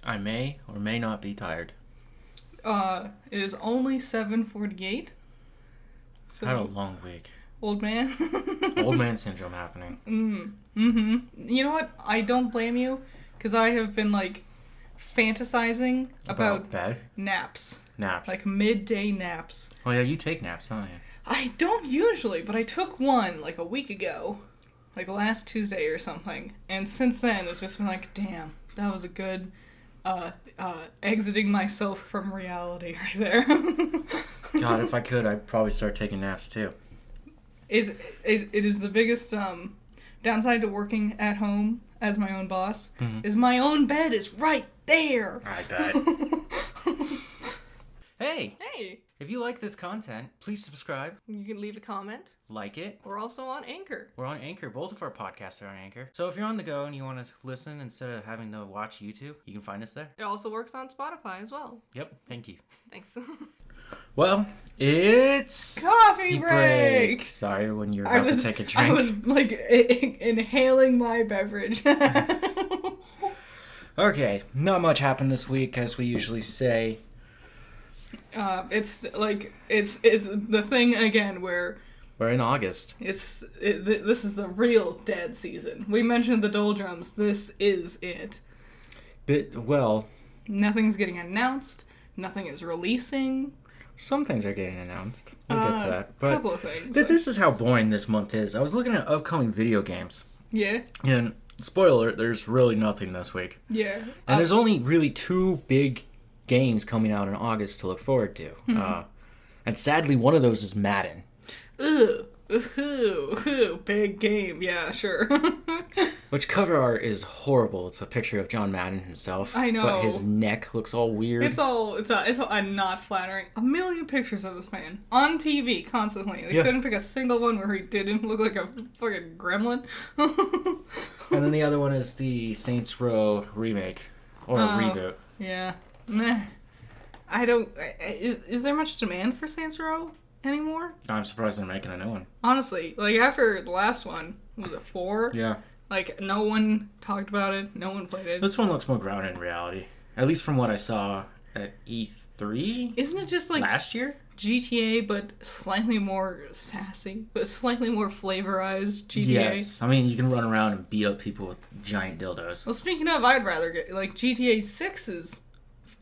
I may or may not be tired. It is only 7:48. So, Had a long week. old man. Old man syndrome happening. You know what? I don't blame you, because I have been, fantasizing about bed? naps. Naps. Like, midday naps. Oh yeah, you take naps, don't you? I don't usually, but I took one, a week ago. Last Tuesday or something. And since then, it's just been damn, that was a good, exiting myself from reality right there. God, if I could, I'd probably start taking naps too. It is the biggest downside to working at home as my own boss, is my own bed is right there. I bet. Hey! Hey! If you like this content, please subscribe. You can leave a comment. Like it. We're also on Anchor. We're on Anchor. Both of our podcasts are on Anchor. So if you're on the go and you want to listen instead of having to watch YouTube, you can find us there. It also works on Spotify as well. Yep. Thank you. Thanks. Well, it's... Coffee break! Sorry, when you're about to take a drink. I was, inhaling my beverage. Okay, not much happened this week, as we usually say. It's the thing again where We're in August. this is the real dead season. We mentioned the doldrums. This is it. Nothing's getting announced. Nothing is releasing. Some things are getting announced. We'll get to that. But couple of things. This is how boring this month is. I was looking at upcoming video games. Yeah. And, spoiler alert, there's really nothing this week. Yeah. And there's only really 2 big games coming out in August to look forward to. And sadly, one of those is Madden. Ooh, big game. Yeah, sure. Which cover art is horrible. It's a picture of John Madden himself. I know. But his neck looks all weird. It's all not flattering. A million pictures of this man on TV constantly. They couldn't pick a single one where he didn't look like a fucking gremlin. And then the other one is the Saints Row remake. Or a reboot. Yeah. Meh. I don't... Is there much demand for Saints Row anymore? I'm surprised they're making a new one. Honestly, after the last one, was it 4? Yeah. No one talked about it. No one played it. This one looks more grounded in reality. At least from what I saw at E3. Isn't it just last year? GTA, but slightly more sassy, but slightly more flavorized GTA? Yes. I mean, you can run around and beat up people with giant dildos. Well, speaking of, I'd rather get, GTA 6 is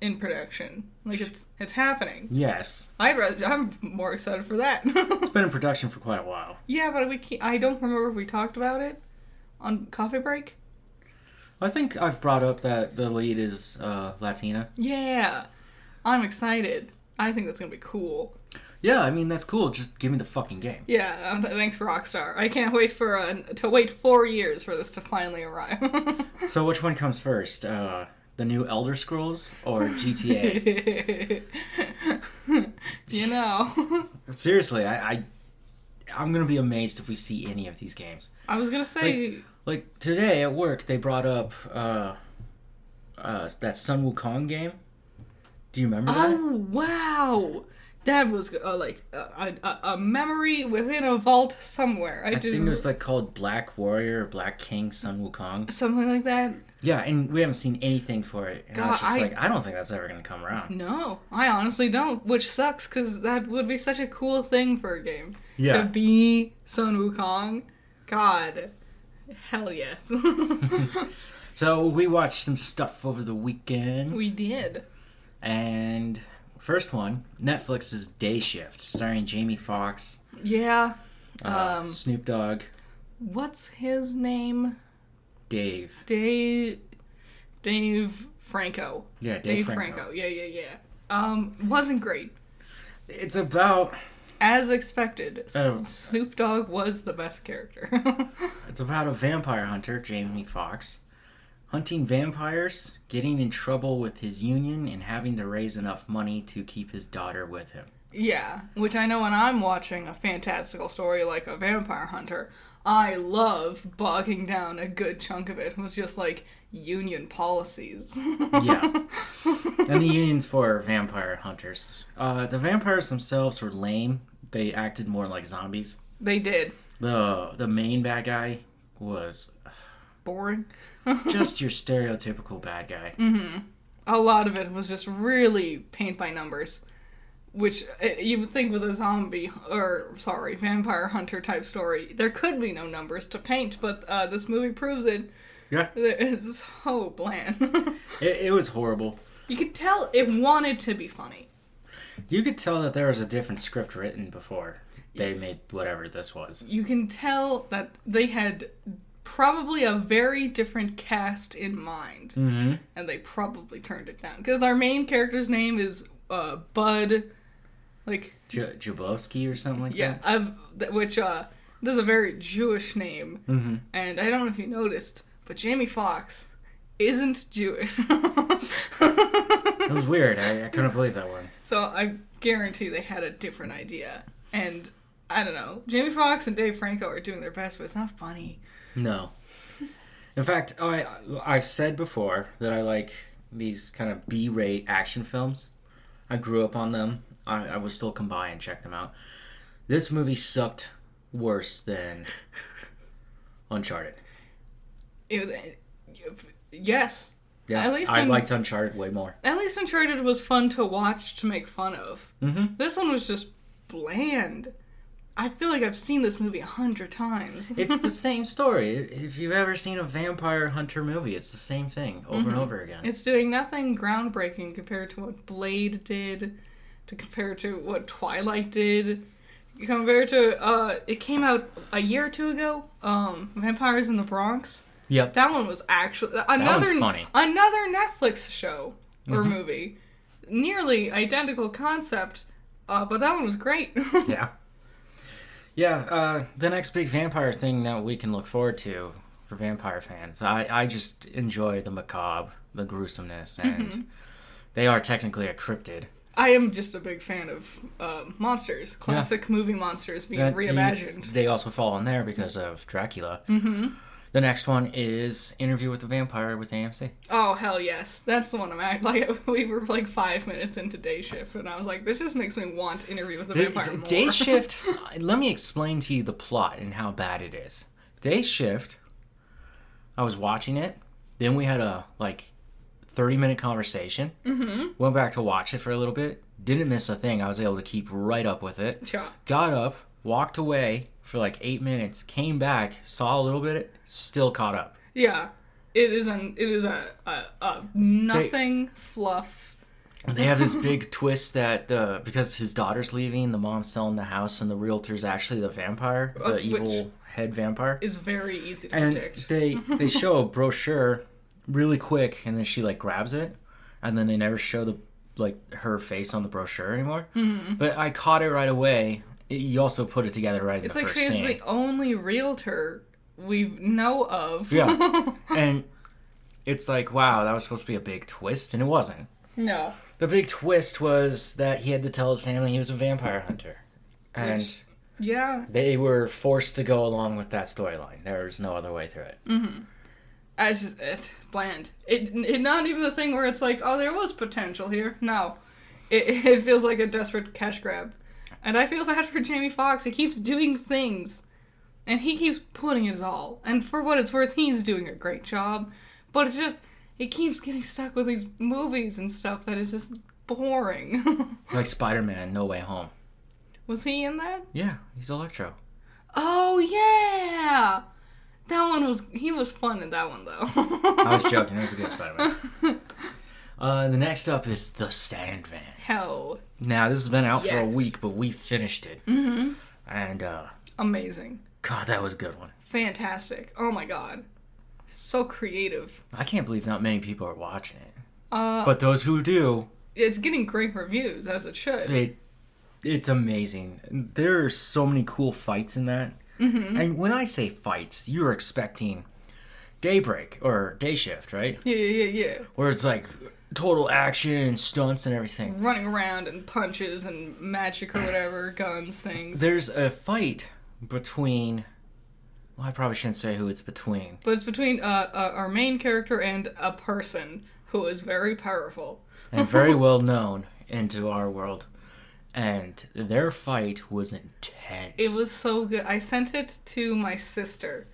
in production. It's happening. Yes. I'm more excited for that. It's been in production for quite a while. Yeah, but I don't remember if we talked about it on Coffee Break. I think I've brought up that the lead is Latina. Yeah. I'm excited. I think that's gonna be cool. Yeah, I mean, that's cool. Just give me the fucking game. Yeah, thanks Rockstar. I can't wait to wait 4 years for this to finally arrive. So which one comes first? The new Elder Scrolls or GTA? Seriously, I'm gonna be amazed if we see any of these games. I was gonna say... Like today at work, they brought up that Sun Wukong game. Do you remember that? Oh, wow! That was a memory within a vault somewhere. I think it was called Black Warrior or Black King Sun Wukong. Something like that. Yeah, and we haven't seen anything for it. And God, I was just I don't think that's ever going to come around. No, I honestly don't, which sucks because that would be such a cool thing for a game. Yeah. To be Sun Wukong. God. Hell yes. So we watched some stuff over the weekend. We did. And first one, Netflix's Day Shift, starring Jamie Foxx. Yeah. Snoop Dogg. What's his name? Dave Franco. Yeah, Dave Franco. Yeah. Wasn't great. It's about... As expected, Snoop Dogg was the best character. It's about a vampire hunter, Jamie Foxx, hunting vampires, getting in trouble with his union, and having to raise enough money to keep his daughter with him. Yeah, which I know when I'm watching a fantastical story like a vampire hunter, I love bogging down a good chunk of it with just union policies. Yeah. And the union's for vampire hunters. The vampires themselves were lame. They acted more like zombies. They did. The main bad guy was... boring. just your stereotypical bad guy. Mm-hmm. A lot of it was just really paint by numbers. Which you would think with a vampire hunter type story, there could be no numbers to paint, but this movie proves it. Yeah. It's so bland. It was horrible. You could tell it wanted to be funny. You could tell that there was a different script written before they made whatever this was. You can tell that they had probably a very different cast in mind. Mm-hmm. And they probably turned it down. Because our main character's name is Bud... Like Jablowski or something like that? Yeah, which is a very Jewish name. Mm-hmm. And I don't know if you noticed, but Jamie Foxx isn't Jewish. It was weird. I couldn't believe that one. So I guarantee they had a different idea. And I don't know. Jamie Foxx and Dave Franco are doing their best, but it's not funny. No. In fact, I've said before that I like these kind of B-rate action films. I grew up on them. I would still come by and check them out. This movie sucked worse than Uncharted. Yes. Yeah, at least I liked Uncharted way more. At least Uncharted was fun to watch, to make fun of. Mm-hmm. This one was just bland. I feel like I've seen this movie 100 times. It's the same story. If you've ever seen a vampire hunter movie, it's the same thing over and over again. It's doing nothing groundbreaking compared to what Blade did, to compare to what Twilight did, compared to, it came out a year or two ago, Vampires in the Bronx. Yep. That one was actually that one's funny. Another Netflix show or movie. Nearly identical concept, but that one was great. Yeah. Yeah, the next big vampire thing that we can look forward to for vampire fans. I just enjoy the macabre, the gruesomeness, and they are technically a cryptid. I am just a big fan of monsters. Classic movie monsters being reimagined. They also fall in there because of Dracula. Mm-hmm. The next one is Interview with the Vampire with AMC. Oh, hell yes. That's the one I'm at. Like, we were like 5 minutes into Day Shift, and I was like, this just makes me want to Interview with the Vampire more. Day Shift, let me explain to you the plot and how bad it is. Day Shift, I was watching it, then we had a, 30-minute conversation. Mm-hmm. Went back to watch it for a little bit. Didn't miss a thing. I was able to keep right up with it. Sure. Got up, walked away for 8 minutes, came back, saw a little bit, still caught up. Yeah. It is a nothing fluff. They have this big twist that because his daughter's leaving, the mom's selling the house, and the realtor's actually the vampire, the evil head vampire. Is very easy to and predict. They show a brochure really quick, and then she grabs it, and then they never show the her face on the brochure anymore. Mm-hmm. But I caught it right away. You also put it together right in the first scene. It's she's the only realtor we know of. Yeah. And it's wow, that was supposed to be a big twist, and it wasn't. No. The big twist was that he had to tell his family he was a vampire hunter. And yeah, they were forced to go along with that storyline. There was no other way through it. Mm-hmm. It's bland. It not even the thing where it's oh, there was potential here. No. It feels like a desperate cash grab. And I feel bad for Jamie Foxx. He keeps doing things. And he keeps putting his all. And for what it's worth, he's doing a great job. But it's just, he keeps getting stuck with these movies and stuff that is just boring. Like Spider-Man, No Way Home. Was he in that? Yeah, he's Electro. Oh, yeah! He was fun in that one, though. I was joking. It was a good Spider-Man. The next up is The Sandman. Hell. Now, this has been out for a week, but we finished it. Mm-hmm. And, amazing. God, that was a good one. Fantastic. Oh, my God. So creative. I can't believe not many people are watching it. But those who do... It's getting great reviews, as it should. It's amazing. There are so many cool fights in that. Mm-hmm. And when I say fights, you're expecting Daybreak or Day Shift, right? Yeah. Where it's total action, stunts, and everything. Running around and punches and magic or whatever, guns, things. There's a fight between... Well, I probably shouldn't say who it's between. But it's between our main character and a person who is very powerful. And very well known into our world. And their fight was intense. It was so good. I sent it to my sister.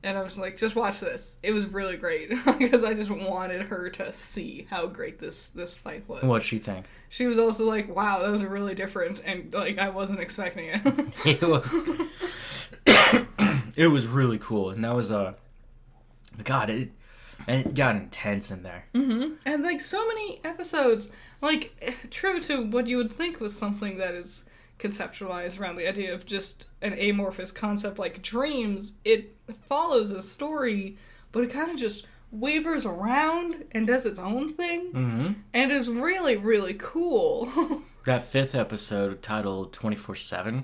And I was like, just watch this. It was really great because I just wanted her to see how great this fight was. What'd she think? She was also like, wow, that was really different, and like I wasn't expecting it. It was it was really cool, and that was God, it got intense in there. Mm-hmm. And like so many episodes, like true to what you would think was something that is conceptualized around the idea of just an amorphous concept like dreams, it follows a story, but it kind of just wavers around and does its own thing, and is really, really cool. That 5th episode, titled 24/7,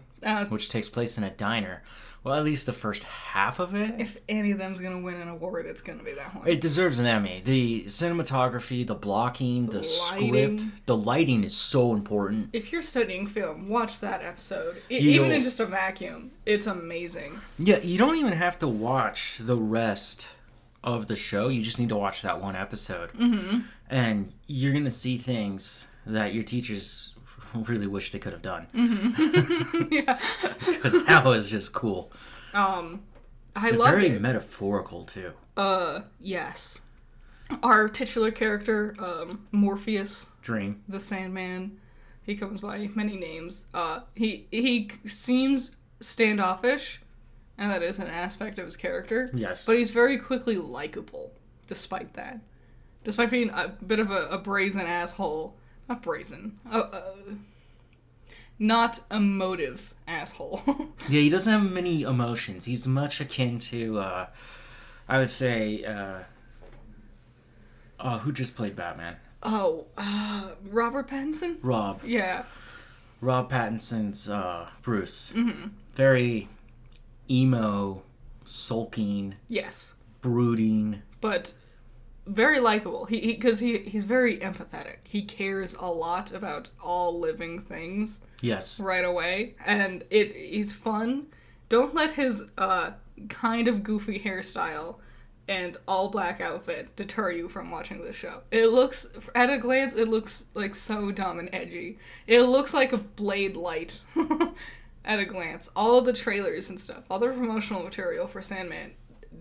which takes place in a diner. Well, at least the first half of it. If any of them's gonna win an award, it's gonna be that one. It deserves an Emmy. The cinematography, the blocking, the script, the lighting is so important. If you're studying film, watch that episode. Even in just a vacuum, it's amazing. Yeah, you don't even have to watch the rest of the show. You just need to watch that one episode. Mm-hmm. And you're going to see things that your teachers really wish they could have done. Mm-hmm. Yeah. Because that was just cool. I love it. Very metaphorical, too. Yes. Our titular character, Morpheus. Dream. The Sandman. He comes by many names. He seems standoffish, and that is an aspect of his character. Yes. But he's very quickly likable, despite that. Despite being a bit of a brazen asshole. Not brazen. Not emotive asshole. Yeah, he doesn't have many emotions. He's much akin to, I would say, who just played Batman? Robert Pattinson? Rob. Yeah. Rob Pattinson's Bruce. Mm-hmm. Very emo, sulking. Yes. Brooding. But very likable. Because he's very empathetic. He cares a lot about all living things. Yes. Right away. And he's fun. Don't let his kind of goofy hairstyle and all black outfit deter you from watching this show. It looks, at a glance, it looks like so dumb and edgy. It looks like a Blade light at a glance. All of the trailers and stuff, all the promotional material for Sandman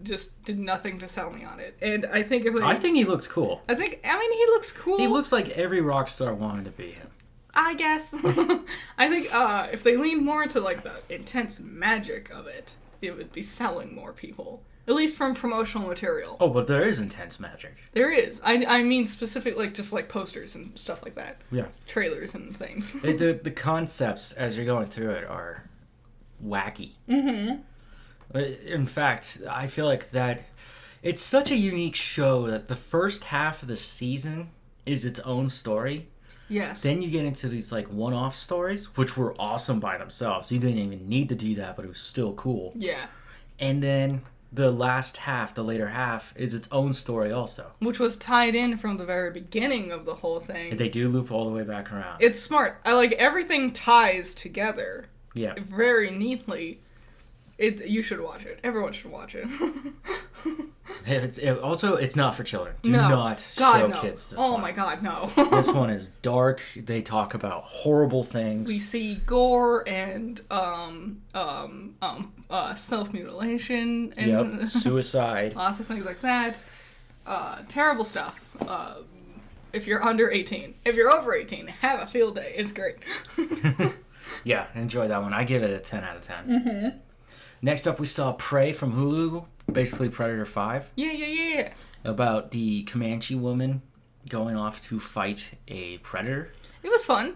just did nothing to sell me on it. And I think I think he looks cool. I mean, he looks cool. He looks like every rock star wanted to be him. I guess. I think if they leaned more into like the intense magic of it, it would be selling more people. At least from promotional material. Oh, but there is intense magic. There is. I mean specific, like, just, like, posters and stuff like that. Yeah. Trailers and things. The concepts, as you're going through it, are wacky. Mm-hmm. In fact, I feel like that... It's such a unique show that the first half of the season is its own story. Yes. Then you get into these, like, one-off stories, which were awesome by themselves. You didn't even need to do that, but it was still cool. Yeah. And then... the last half, the later half, is its own story also. Which was tied in from the very beginning of the whole thing. They do loop all the way back around. It's smart. I like everything ties together. Yeah. Very neatly. You should watch it. Everyone should watch it. It's not for children. Do not show kids this one. Oh my god, no. This one is dark. They talk about horrible things. We see gore and self-mutilation and suicide. Lots of things like that. Terrible stuff. If you're under 18. If you're over 18, have a field day. It's great. Yeah, enjoy that one. I give it a 10 out of 10. Mm-hmm. Next up, we saw Prey from Hulu, basically Predator 5. Yeah. About the Comanche woman going off to fight a predator. It was fun.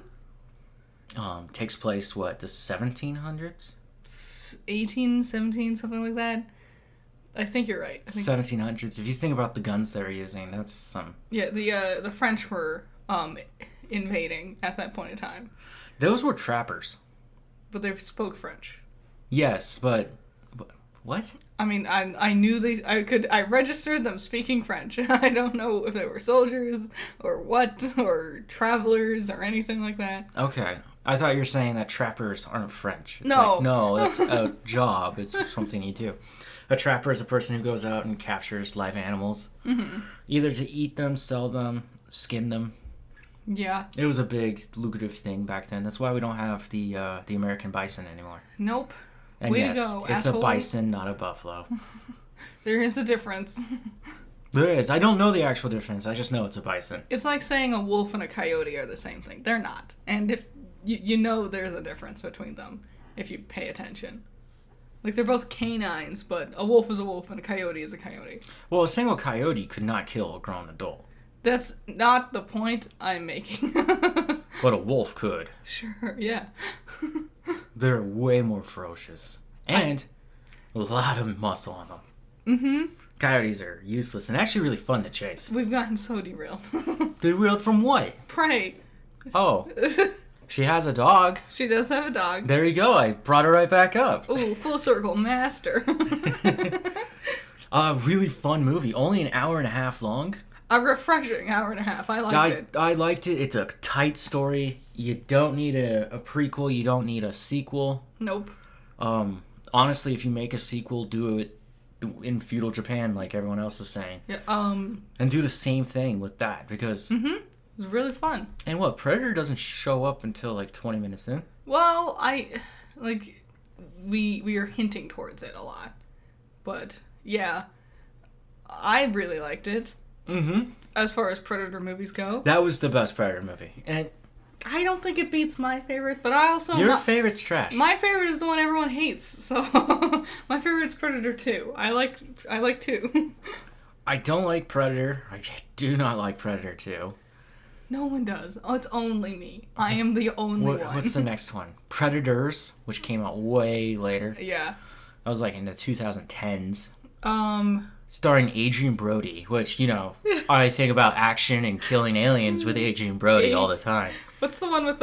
Takes place, the 1700s? 18, 17, something like that. I think you're right. 1700s. If you think about the guns they're using, that's some... Yeah, the French were invading at that point in time. Those were trappers. But they spoke French. Yes, but what? I mean, I knew these. I registered them speaking French. I don't know if they were soldiers or what, or travelers or anything like that. Okay. I thought you were saying that trappers aren't French. No, that's a job. It's something you do. A trapper is a person who goes out and captures live animals. Mm-hmm. Either to eat them, sell them, skin them. Yeah. It was a big, lucrative thing back then. That's why we don't have the American bison anymore. Nope. And Way yes, to go, it's assholes. a bison, not a buffalo. There is a difference. There is. I don't know the actual difference. I just know it's a bison. It's like saying a wolf and a coyote are the same thing. They're not. And if you know there's a difference between them if you pay attention. Like, they're both canines, but a wolf is a wolf and a coyote is a coyote. Well, a single coyote could not kill a grown adult. That's not the point I'm making. But a wolf could. Sure, yeah. They're way more ferocious. And a lot of muscle on them. Mm-hmm. Coyotes are useless and actually really fun to chase. We've gotten so derailed. Derailed from what? Prey. Oh. She has a dog. She does have a dog. There you go. I brought her right back up. Ooh, full circle master. Really fun movie. Only an hour and a half long. A refreshing hour and a half. I liked it. I liked it. It's a tight story. You don't need a prequel. You don't need a sequel. Nope. Honestly, if you make a sequel, do it in feudal Japan, like everyone else is saying. Yeah. And do the same thing with that, because... Mm-hmm. It was really fun. And what, Predator doesn't show up until like 20 minutes in? Well, we are hinting towards it a lot. But, yeah. I really liked it. Mm-hmm. As far as Predator movies go. That was the best Predator movie. And I don't think it beats my favorite, but I also... Your favorite's trash. My favorite is the one everyone hates, so... My favorite's Predator 2. I like 2. I don't like Predator. I do not like Predator 2. No one does. Oh, it's only me. I am the only one. What's the next one? Predators, which came out way later. Yeah. That was like in the 2010s. Starring Adrian Brody, which, you know, I think about action and killing aliens with Adrian Brody all the time. What's the one with,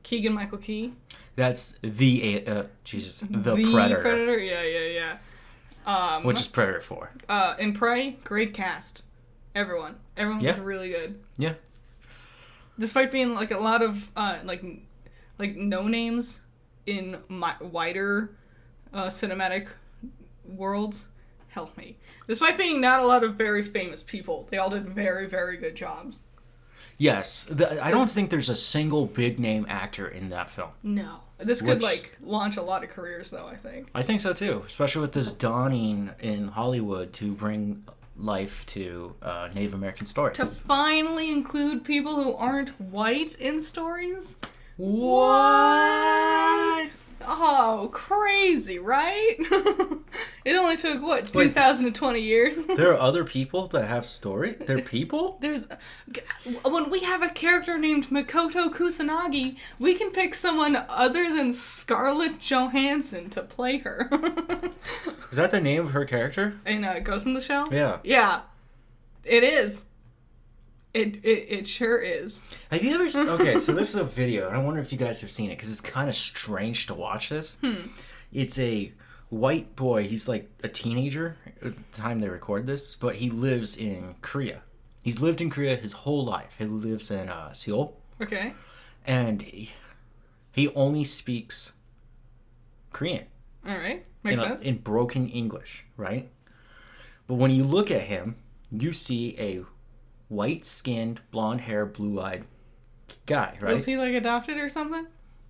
Keegan-Michael Key? That's the Predator. Predator? Yeah. Which is Predator 4. In Prey, great cast. Everyone was really good. Yeah. Despite being like a lot of like no names in wider cinematic worlds, help me. Despite being not a lot of very famous people, they all did very, very good jobs. Yes, I don't think there's a single big name actor in that film. No, this could launch a lot of careers, though. I think so too, especially with this dawning in Hollywood to bring life to Native American stories. To finally include people who aren't white in stories? What? Oh, crazy, right? It only took, 2,020 years? There are other people that have story? They're people? When we have a character named Makoto Kusanagi, we can pick someone other than Scarlett Johansson to play her. Is that the name of her character? In Ghost in the Shell? Yeah. Yeah. It is. It sure is. Have you ever... Okay, so this is a video, and I wonder if you guys have seen it, because it's kind of strange to watch this. It's a white boy. He's like a teenager at the time they record this, but he lives in Korea. He's lived in Korea his whole life. He lives in Seoul. Okay. And he only speaks Korean. All right. Makes sense. In broken English, right? But when you look at him, you see a white-skinned, blonde-haired, blue-eyed guy, right? Was he, adopted or something?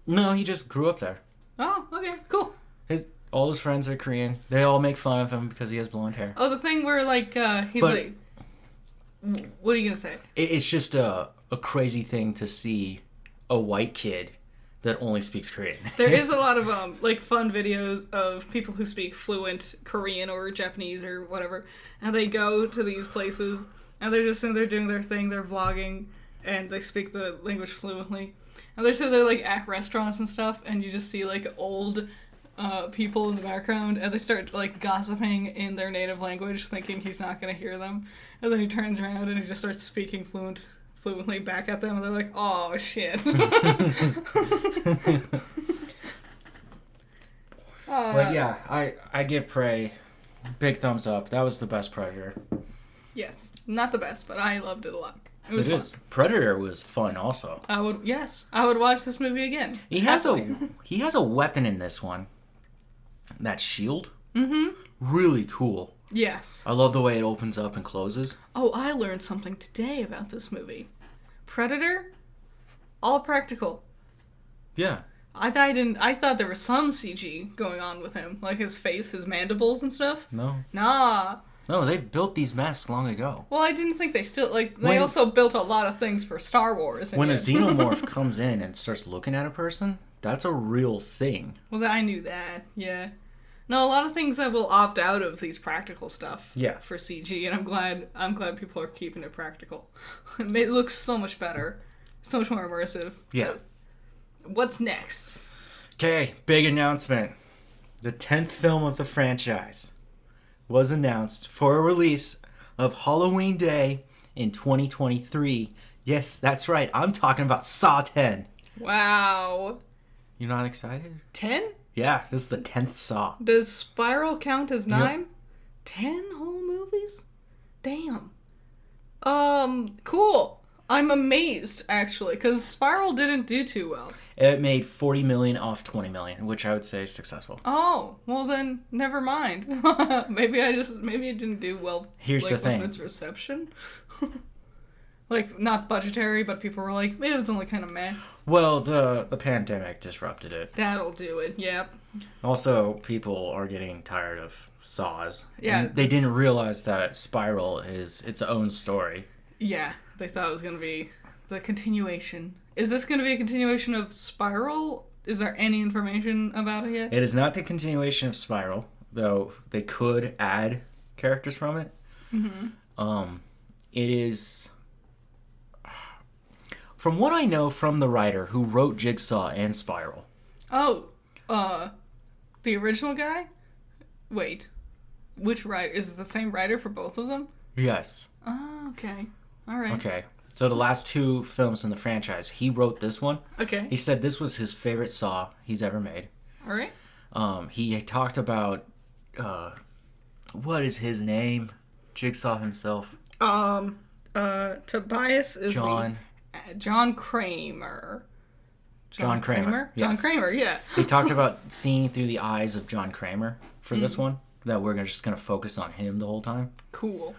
No, he just grew up there. Oh, okay, cool. All his friends are Korean. They all make fun of him because he has blonde hair. Oh, the thing where, he's what are you gonna say? It's just a crazy thing to see a white kid that only speaks Korean. There is a lot of, fun videos of people who speak fluent Korean or Japanese or whatever, and they go to these places... And they're just sitting there doing their thing, they're vlogging, and they speak the language fluently. And they're sitting there, at restaurants and stuff, and you just see, old people in the background, and they start, gossiping in their native language, thinking he's not going to hear them. And then he turns around and he just starts speaking fluently back at them, and they're like, oh, shit. But yeah, I give Prey big thumbs up. That was the best Predator. Yes. Not the best, but I loved it a lot. It was fun. Predator was fun also. I would watch this movie again. He has a weapon in this one. That shield. Mm-hmm. Really cool. Yes. I love the way it opens up and closes. Oh, I learned something today about this movie. Predator, all practical. Yeah. I thought there was some CG going on with him, like his face, his mandibles and stuff. No. Nah. No, they've built these masks long ago. Well, I didn't think they still, like, they also built a lot of things for Star Wars. When a xenomorph comes in and starts looking at a person, that's a real thing. Well, I knew that, yeah. No, a lot of things that will opt out of these practical stuff for CG, and I'm glad people are keeping it practical. It looks so much better. So much more immersive. Yeah. What's next? Okay, big announcement. The 10th film of the franchise was announced for a release of Halloween Day in 2023. Yes, that's right. I'm talking about Saw 10. Wow. You're not excited? 10? Yeah, this is the 10th Saw. Does Spiral count as 9? Yep. 10 whole movies? Damn. Cool. I'm amazed, actually, because Spiral didn't do too well. It made $40 million off $20 million, which I would say is successful. Oh, well then, never mind. maybe it didn't do well. Here's the thing. With its reception. Like, not budgetary, but people were like, it was only kind of meh. Well, the pandemic disrupted it. That'll do it, yep. Also, people are getting tired of Saws. Yeah. And they didn't realize that Spiral is its own story. Yeah, they thought it was going to be the continuation. Is this going to be a continuation of Spiral? Is there any information about it yet? It is not the continuation of Spiral, though they could add characters from it. Mm-hmm. It is... From what I know from the writer who wrote Jigsaw and Spiral. Oh, the original guy? Wait, which writer? Is it the same writer for both of them? Yes. Oh, okay. All right. Okay. So the last 2 films in the franchise, he wrote this one. Okay. He said this was his favorite Saw he's ever made. All right. He talked about, what is his name? Jigsaw himself. Tobias is John. John Kramer. John Kramer. John Yes. Kramer, yeah. He talked about seeing through the eyes of John Kramer for this one. That we're just going to focus on him the whole time. Cool.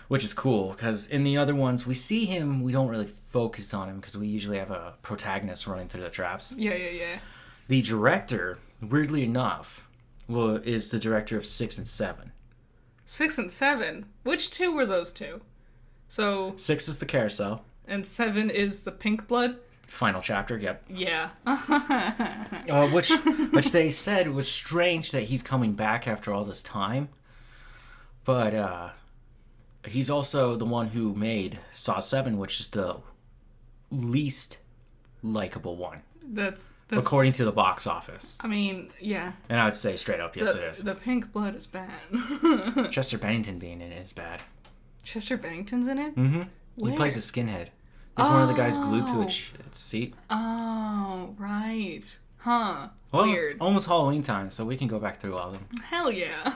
Which is cool, because in the other ones, we see him, we don't really focus on him, because we usually have a protagonist running through the traps. Yeah. The director, weirdly enough, is the director of 6 and 7. 6 and 7? Which 2 were those 2? So... 6 is the carousel. And 7 is the pink blood? Final chapter, yep. Yeah. Which they said was strange that he's coming back after all this time. But, he's also the one who made Saw 7, which is the least likable one. That's according to the box office. I mean, yeah. And I would say straight up, yes, it is. The pink blood is bad. Chester Bennington being in it is bad. Chester Bennington's in it? Mm-hmm. Where? He plays a skinhead. He's one of the guys glued to its seat. Oh, right. Huh. Well, Weird. It's almost Halloween time, so we can go back through all of them. Hell yeah.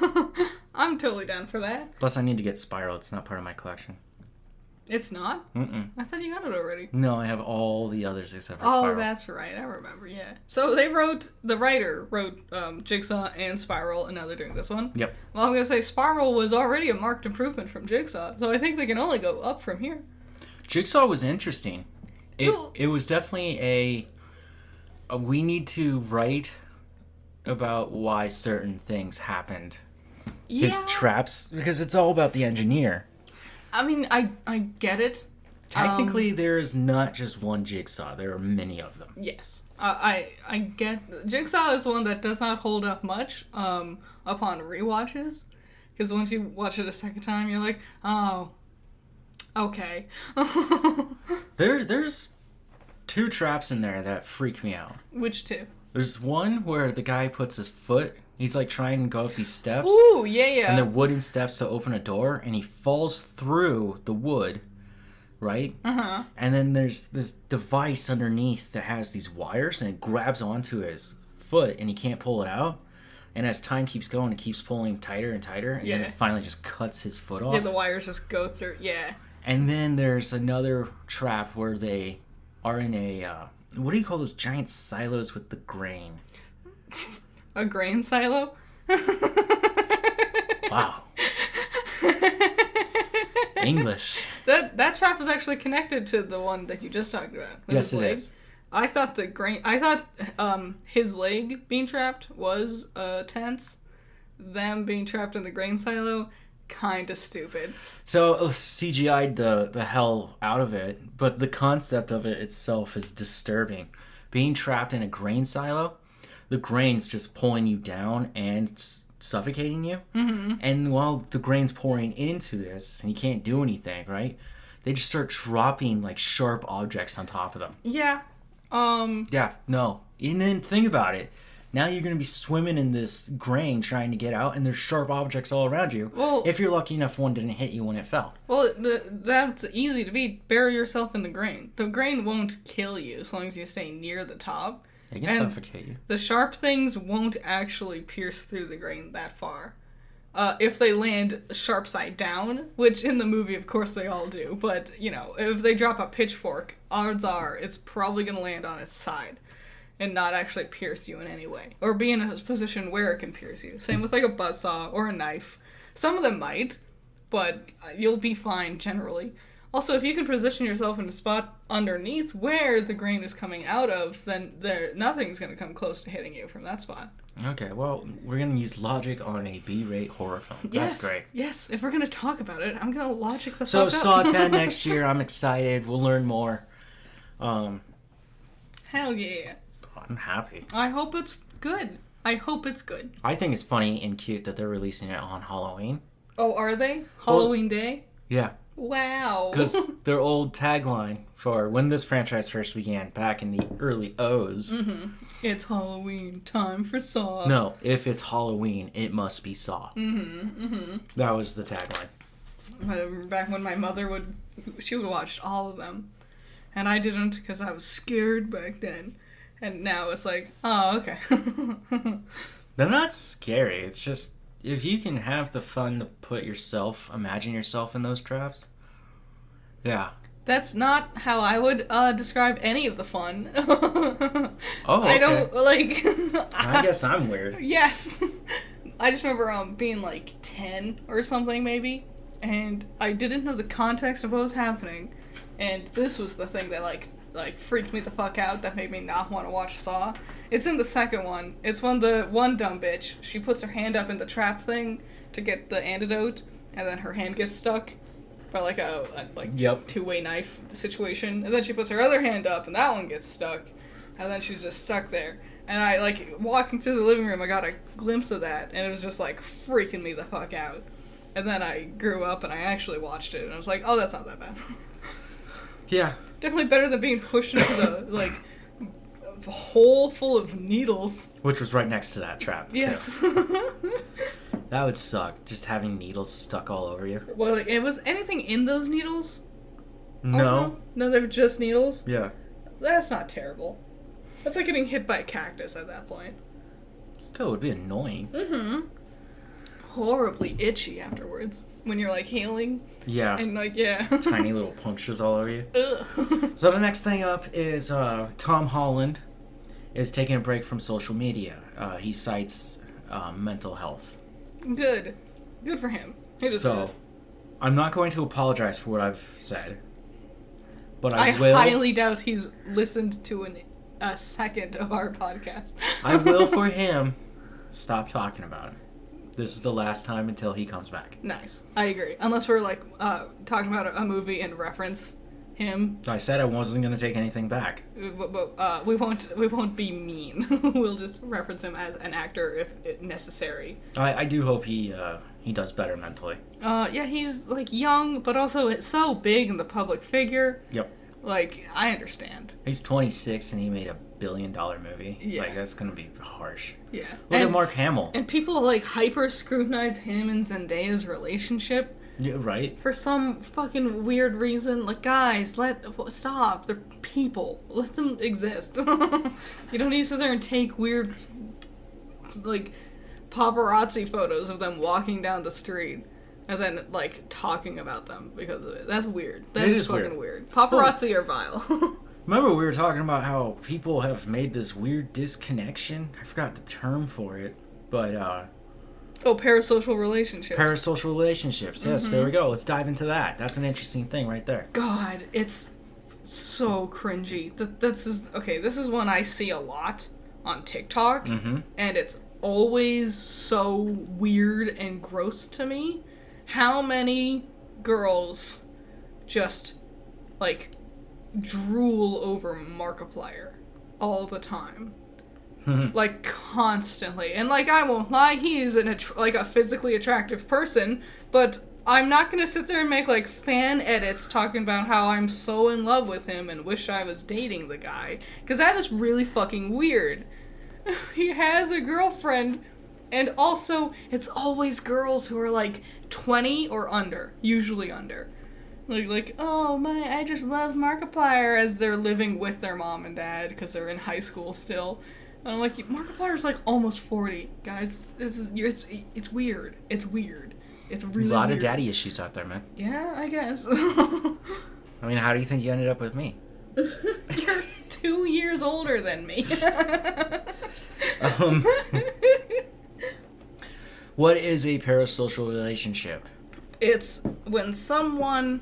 I'm totally down for that. Plus, I need to get Spiral. It's not part of my collection. It's not? Mm-mm. I thought you got it already. No, I have all the others except for Spiral. Oh, that's right. I remember, yeah. So the writer wrote Jigsaw and Spiral, and now they're doing this one? Yep. Well, I'm going to say Spiral was already a marked improvement from Jigsaw, so I think they can only go up from here. Jigsaw was interesting. It was definitely a we need to write about why certain things happened. Yeah. His traps, because it's all about the engineer. I mean, I get it. Technically, there is not just one Jigsaw. There are many of them. Yes. I get... Jigsaw is one that does not hold up much upon rewatches. Because once you watch it a second time, you're like, oh, okay. There's 2 traps in there that freak me out. Which 2? There's one where the guy puts his foot... He's like trying to go up these steps. Ooh, yeah. And they're wooden steps to open a door, and he falls through the wood, right? Uh-huh. And then there's this device underneath that has these wires, and it grabs onto his foot, and he can't pull it out. And as time keeps going, it keeps pulling tighter and tighter, and then it finally just cuts his foot off. Yeah, the wires just go through, yeah. And then there's another trap where they are in a, what do you call those giant silos with the grain? A grain silo? Wow. English. That trap is actually connected to the one that you just talked about. Yes, it is. I thought his leg being trapped was tense. Them being trapped in the grain silo, kind of stupid. So CGI'd the hell out of it, but the concept of it itself is disturbing. Being trapped in a grain silo, the grain's just pulling you down and suffocating you. Mm-hmm. And while the grain's pouring into this, and you can't do anything, right? They just start dropping like sharp objects on top of them. Yeah. Yeah, no. And then think about it. Now you're going to be swimming in this grain trying to get out, and there's sharp objects all around you. Well, if you're lucky enough one didn't hit you when it fell. Well, that's easy to beat. Bury yourself in the grain. The grain won't kill you as long as you stay near the top. It can suffocate you. The sharp things won't actually pierce through the grain that far. If they land sharp side down, which in the movie, of course, they all do. But, if they drop a pitchfork, odds are it's probably going to land on its side and not actually pierce you in any way. Or be in a position where it can pierce you. Same with like a buzzsaw or a knife. Some of them might, but you'll be fine generally. Also, if you can position yourself in a spot underneath where the grain is coming out of, then nothing's going to come close to hitting you from that spot. Okay, well, we're going to use logic on a B-rate horror film. That's great. Yes, if we're going to talk about it, I'm going to logic the fuck So up. Saw 10 next year. I'm excited. We'll learn more. Hell yeah. I'm happy. I hope it's good. I think it's funny and cute that they're releasing it on Halloween. Oh, are they? Halloween Day? Yeah. Wow. Because their old tagline for when this franchise first began back in the early O's. Mm-hmm. It's Halloween, time for Saw. No, if it's Halloween, it must be Saw. Mm-hmm, mm-hmm. That was the tagline. Back when my mother would watch all of them. And I didn't because I was scared back then. And now it's like, oh, okay. They're not scary. It's just, if you can have the fun to imagine yourself in those traps. Yeah. That's not how I would describe any of the fun. Oh, okay. I don't, like... I guess I'm weird. Yes. I just remember being like 10 or something, maybe. And I didn't know the context of what was happening. And this was the thing that, like freaked me the fuck out, that made me not want to watch Saw. It's in the second one. It's when the one dumb bitch, she puts her hand up in the trap thing to get the antidote, and then her hand gets stuck by like a two-way knife situation. And then she puts her other hand up, and that one gets stuck. And then she's just stuck there. And I, walking through the living room, I got a glimpse of that, and it was just, freaking me the fuck out. And then I grew up, and I actually watched it, and I was like, oh, that's not that bad. Yeah. Definitely better than being pushed into the, hole full of needles. Which was right next to that trap, yes. too. That would suck, just having needles stuck all over you. Well, was anything in those needles? No. Also? No, they were just needles? Yeah. That's not terrible. That's like getting hit by a cactus at that point. Still, it would be annoying. Mm-hmm. Horribly itchy afterwards. When you're, healing. Yeah. And, yeah. Tiny little punctures all over you. Ugh. So the next thing up is Tom Holland is taking a break from social media. He cites mental health. Good. Good for him. He deserves it. I'm not going to apologize for what I've said. But I will. I highly doubt he's listened to a second of our podcast. I will, for him, stop talking about it. This is the last time until he comes back. Nice. I agree. Unless we're, talking about a movie and reference him. I said I wasn't going to take anything back. But we won't be mean. We'll just reference him as an actor if necessary. I do hope he does better mentally. Yeah, he's, young, but also so big in the public figure. Yep. I understand. He's 26 and he made $1 billion movie. Yeah. That's going to be harsh. Yeah. Look at Mark Hamill. And people, hyper scrutinize him and Zendaya's relationship. Yeah, right. For some fucking weird reason. Guys, stop. They're people. Let them exist. You don't need to sit there and take weird, paparazzi photos of them walking down the street. And then, talking about them because of it. That's weird. That is fucking weird. Paparazzi are vile. Remember we were talking about how people have made this weird disconnection? I forgot the term for it, but, parasocial relationships. Parasocial relationships. Yes, There we go. Let's dive into that. That's an interesting thing right there. God, it's so cringy. This is one I see a lot on TikTok, and it's always so weird and gross to me. How many girls just, like, drool over Markiplier all the time. Like, constantly. And, like, I won't lie, he is a physically attractive person, but I'm not gonna sit there and make, like, fan edits talking about how I'm so in love with him and wish I was dating the guy. Because that is really fucking weird. He has a girlfriend, and also, it's always girls who are, like, 20 or under. Usually under. Like, oh I just love Markiplier, as they're living with their mom and dad because they're in high school still. And I'm like, Markiplier's like almost 40, guys. It's weird. It's weird. It's really a lot weird. of daddy issues out there, man. Yeah, I guess. I mean, how do you think you ended up with me? You're 2 years older than me. What is a parasocial relationship? It's when someone...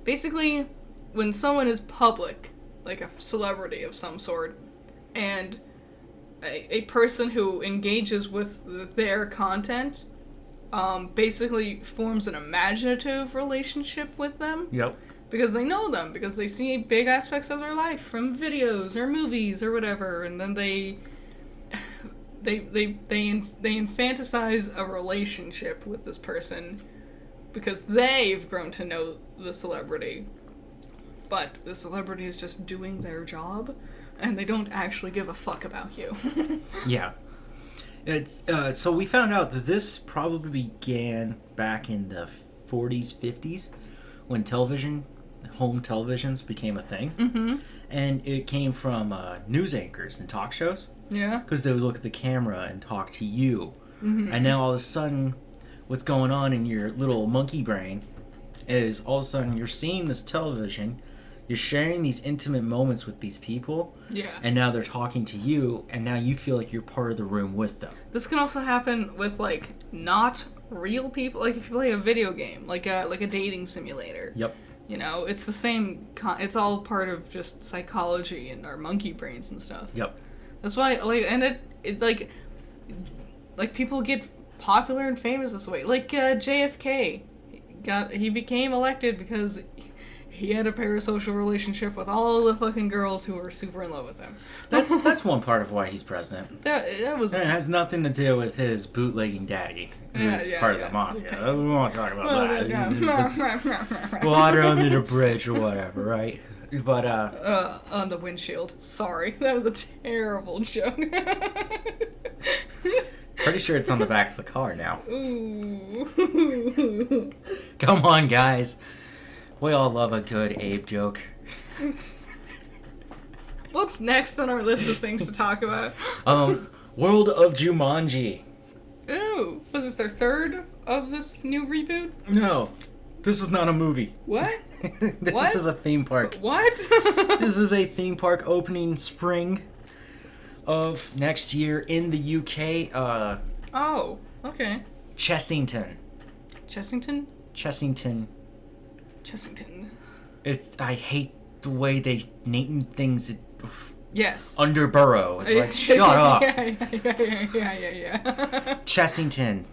Basically, when someone is public, like a celebrity of some sort, and a person who engages with their content basically forms an imaginative relationship with them. Yep. Because they know them, because they see big aspects of their life from videos or movies or whatever, and then they infantilize a relationship with this person because they've grown to know the celebrity, but the celebrity is just doing their job, and they don't actually give a fuck about you. Yeah. It's so we found out that this probably began back in the 40s, 50s, when home televisions became a thing. Mm-hmm. And it came from news anchors and talk shows. Yeah. Because they would look at the camera and talk to you. Mm-hmm. And now all of a sudden, what's going on in your little monkey brain is all of a sudden you're seeing this television, you're sharing these intimate moments with these people, yeah, and now they're talking to you, and now you feel like you're part of the room with them. This can also happen with, like, not real people. Like, if you play a video game, like a dating simulator. Yep. You know, it's the same, it's all part of just psychology and our monkey brains and stuff. Yep. That's why, like, and it like people get popular and famous this way. Like, JFK, he became elected because he had a parasocial relationship with all the fucking girls who were super in love with him. That's one part of why he's president. That was... It has nothing to do with his bootlegging daddy, who's part of the mafia. We won't talk about that. Water under the bridge or whatever, right? But, on the windshield. Sorry. That was a terrible joke. Pretty sure it's on the back of the car now. Ooh. Come on, guys. We all love a good Abe joke. What's next on our list of things to talk about? World of Jumanji. Ooh. Was this their third of this new reboot? No. This is not a movie. What? This is a theme park. What? This is a theme park opening spring of next year in the UK. Oh, okay. Chessington. Chessington? Chessington. I hate the way they name things. Yes. Underborough. It's like, shut up. Yeah. Chessington.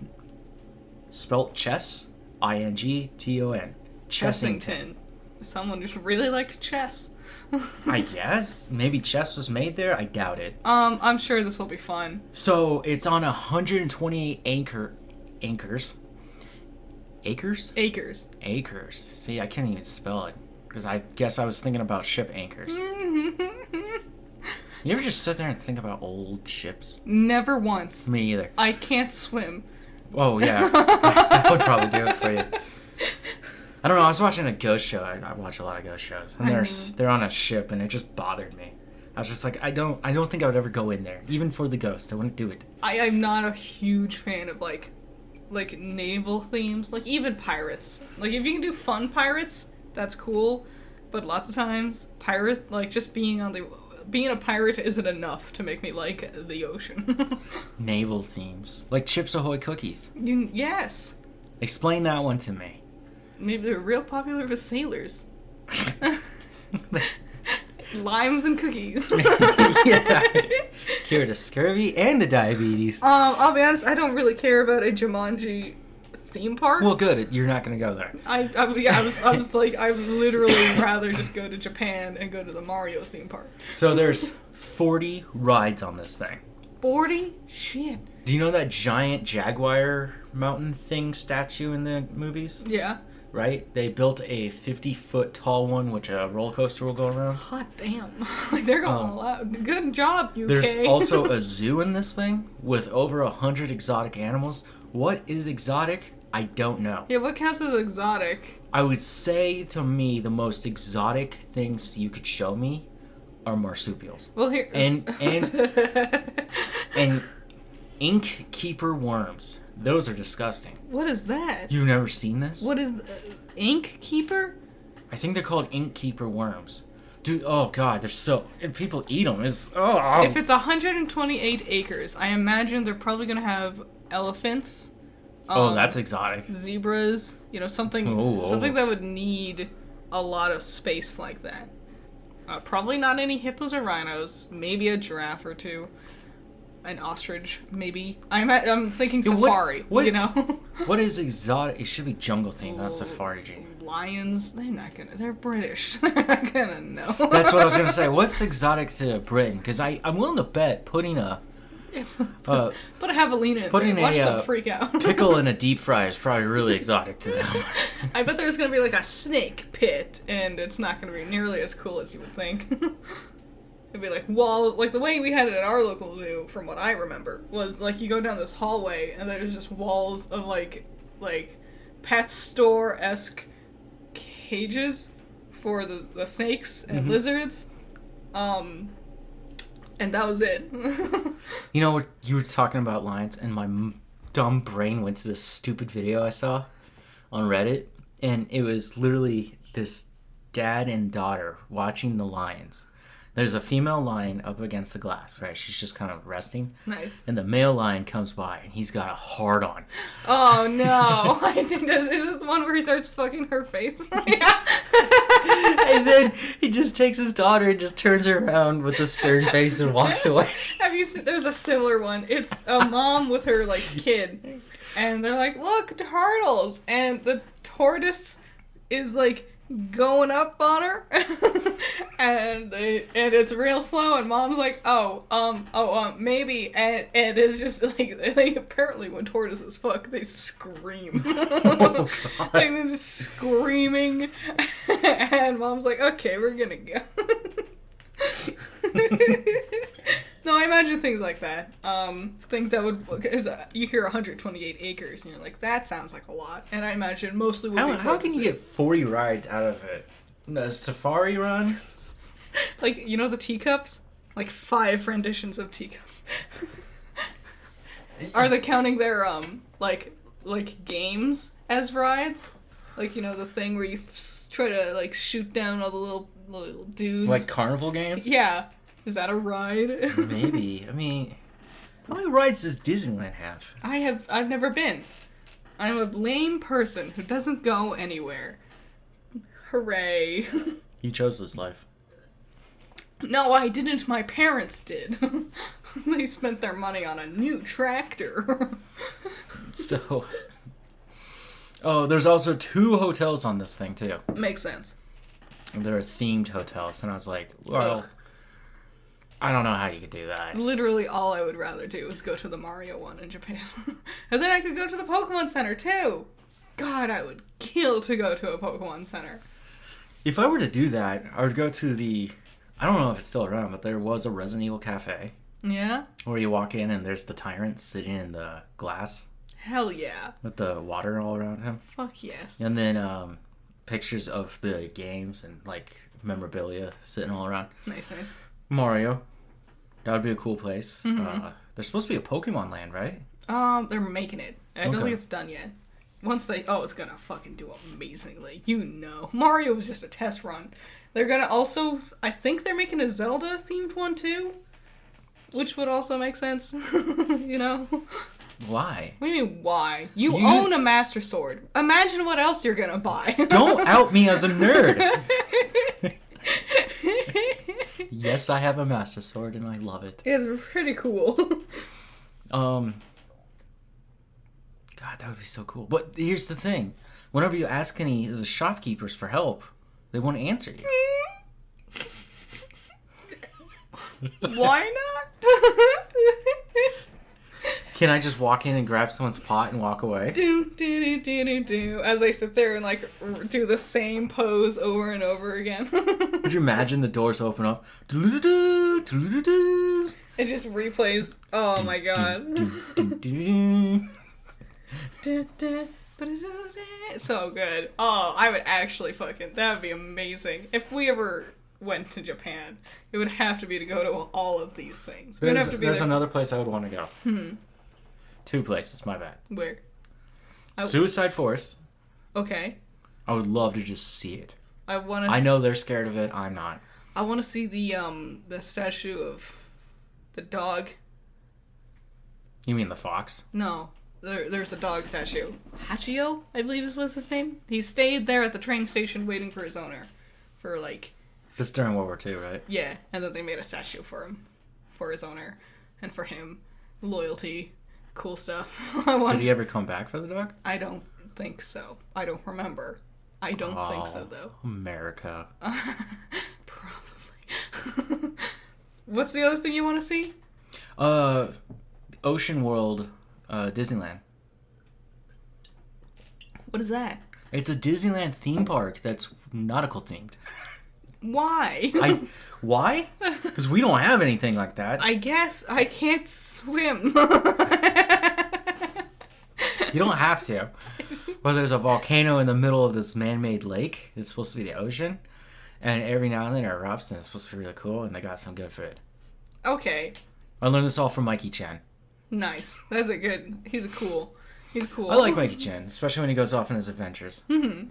Spelt chess. Ington. Chessington. Someone just really liked chess. I guess. Maybe chess was made there? I doubt it. I'm sure this will be fun. So, it's on 128 acres. Acres? Acres. See, I can't even spell it. Because I guess I was thinking about ship anchors. You ever just sit there and think about old ships? Never once. Me either. I can't swim. Oh, yeah. I would probably do it for you. I don't know, I was watching a ghost show. I watch a lot of ghost shows. And they're on a ship, and it just bothered me. I was just like, I don't think I would ever go in there. Even for the ghost, I wouldn't do it. I'm not a huge fan of, like naval themes, like even pirates. Like, if you can do fun pirates, that's cool, but lots of times just being a pirate isn't enough to make me like the ocean. Naval themes, like Chips Ahoy cookies. Yes. Explain that one to me. Maybe they're real popular with sailors. Limes and cookies. Yeah. Cure the scurvy and the diabetes. I'll be honest, I don't really care about a Jumanji theme park. Well, good. You're not gonna go there. I was like, I would literally rather just go to Japan and go to the Mario theme park. So there's 40 rides on this thing. 40? Shit. Do you know that giant Jaguar mountain thing statue in the movies? Yeah. Right? They built a 50-foot tall one, which a roller coaster will go around. Hot damn. Like, they're going all out. Good job, UK. There's also a zoo in this thing with over 100 exotic animals. What is exotic? I don't know. Yeah, what counts as exotic? I would say, to me, the most exotic things you could show me are marsupials. Well, here... And ink keeper worms. Those are disgusting. What is that? You've never seen this? What is... ink keeper? I think they're called ink keeper worms. Dude, oh god, they're so... And people eat them. Oh. If it's 128 acres, I imagine they're probably going to have elephants. That's exotic. Zebras. You know, something that would need a lot of space like that. Probably not any hippos or rhinos. Maybe a giraffe or two. An ostrich, maybe. I'm thinking safari, what, you know? What is exotic? It should be jungle theme, not safari. G. Lions, they're British. They're not gonna know. That's what I was gonna say. What's exotic to Britain? Because I'm willing to bet putting a... put a javelina in there. Watch them freak out. Pickle in a deep fry is probably really exotic to them. I bet there's gonna be like a snake pit, and it's not gonna be nearly as cool as you would think. It'd be like walls, like the way we had it at our local zoo, from what I remember, was like you go down this hallway and there's just walls of like pet store-esque cages for the snakes and lizards. And that was it. You know, you were talking about lions, and my dumb brain went to this stupid video I saw on Reddit, and it was literally this dad and daughter watching the lions. There's a female lion up against the glass, right? She's just kind of resting. Nice. And the male lion comes by, and he's got a hard on. Oh, no. I think is this the one where he starts fucking her face? Yeah. And then he just takes his daughter and just turns her around with a stern face and walks away. Have you seen, there's a similar one. It's a mom with her, like, kid. And they're like, look, turtles. And the tortoise is, like, going up on her. and it's real slow, and mom's like, maybe, and it's just like, they apparently when tortoises fuck, they scream. Oh, God. Like, they're just screaming, and mom's like, okay, we're gonna go. No, I imagine things like that. Things that would, because you hear 128 acres, and you're like, that sounds like a lot. And I imagine mostly would be... How can you get 40 rides out of it? A safari run? Like, you know the teacups? Like 5 renditions of teacups. Are they counting their, like games as rides? Like, you know, the thing where you try to, like, shoot down all the little dudes? Like carnival games? Yeah. Is that a ride? Maybe. I mean, how many rides does Disneyland have? I've never been. I'm a lame person who doesn't go anywhere. Hooray. You chose this life. No, I didn't. My parents did. They spent their money on a new tractor. So... Oh, there's also 2 hotels on this thing, too. Makes sense. They're themed hotels, and I was like, well... Ugh. I don't know how you could do that. Literally all I would rather do is go to the Mario one in Japan. And then I could go to the Pokemon Center, too. God, I would kill to go to a Pokemon Center. If I were to do that, I would go to the... I don't know if it's still around, but there was a Resident Evil cafe. Yeah? Where you walk in and there's the tyrant sitting in the glass. Hell yeah. With the water all around him. Fuck yes. And then pictures of the games and, like, memorabilia sitting all around. Nice. Mario. That would be a cool place. Mm-hmm. There's supposed to be a Pokemon Land, right? They're making it. I don't think it's done yet. Once they... Oh, it's gonna fucking do amazingly. You know. Mario was just a test run. They're gonna also... I think they're making a Zelda-themed one, too. Which would also make sense. You know? Why? What do you mean, why? You own a Master Sword. Imagine what else you're gonna buy. Don't out me as a nerd! Yes, I have a Master Sword, and I love it. It's pretty cool. God, that would be so cool. But here's the thing. Whenever you ask any of the shopkeepers for help, they won't answer you. Why not? Can I just walk in and grab someone's pot and walk away? As I sit there and like do the same pose over and over again. Would you imagine the doors open up? It It just replays. Oh my god. So good. Oh, I would actually that would be amazing. If we ever went to Japan, it would have to be to go to all of these things. There's another place I would want to go. Two places, my bad. Where? Suicide Force. Okay. I would love to just see it. I know they're scared of it. I'm not. I want to see the statue of the dog. You mean the fox? No. There's a dog statue. Hachio, I believe was his name. He stayed there at the train station waiting for his owner. For like... This is during World War II, right? Yeah, and then they made a statue for him. For his owner. And for him. Loyalty. Cool stuff. Did he ever come back for the dog? I don't think so. I don't remember. I don't think so, though. America. Probably. What's the other thing you want to see? Ocean World, Disneyland. What is that? It's a Disneyland theme park that's nautical themed. Why? Why? Because we don't have anything like that. I guess I can't swim. You don't have to. Well, there's a volcano in the middle of this man-made lake. It's supposed to be the ocean. And every now and then it erupts, and it's supposed to be really cool, and they got some good food. Okay. I learned this all from Mikey Chen. Nice. That's a good... He's cool. I like Mikey Chen, especially when he goes off on his adventures. Mm-hmm.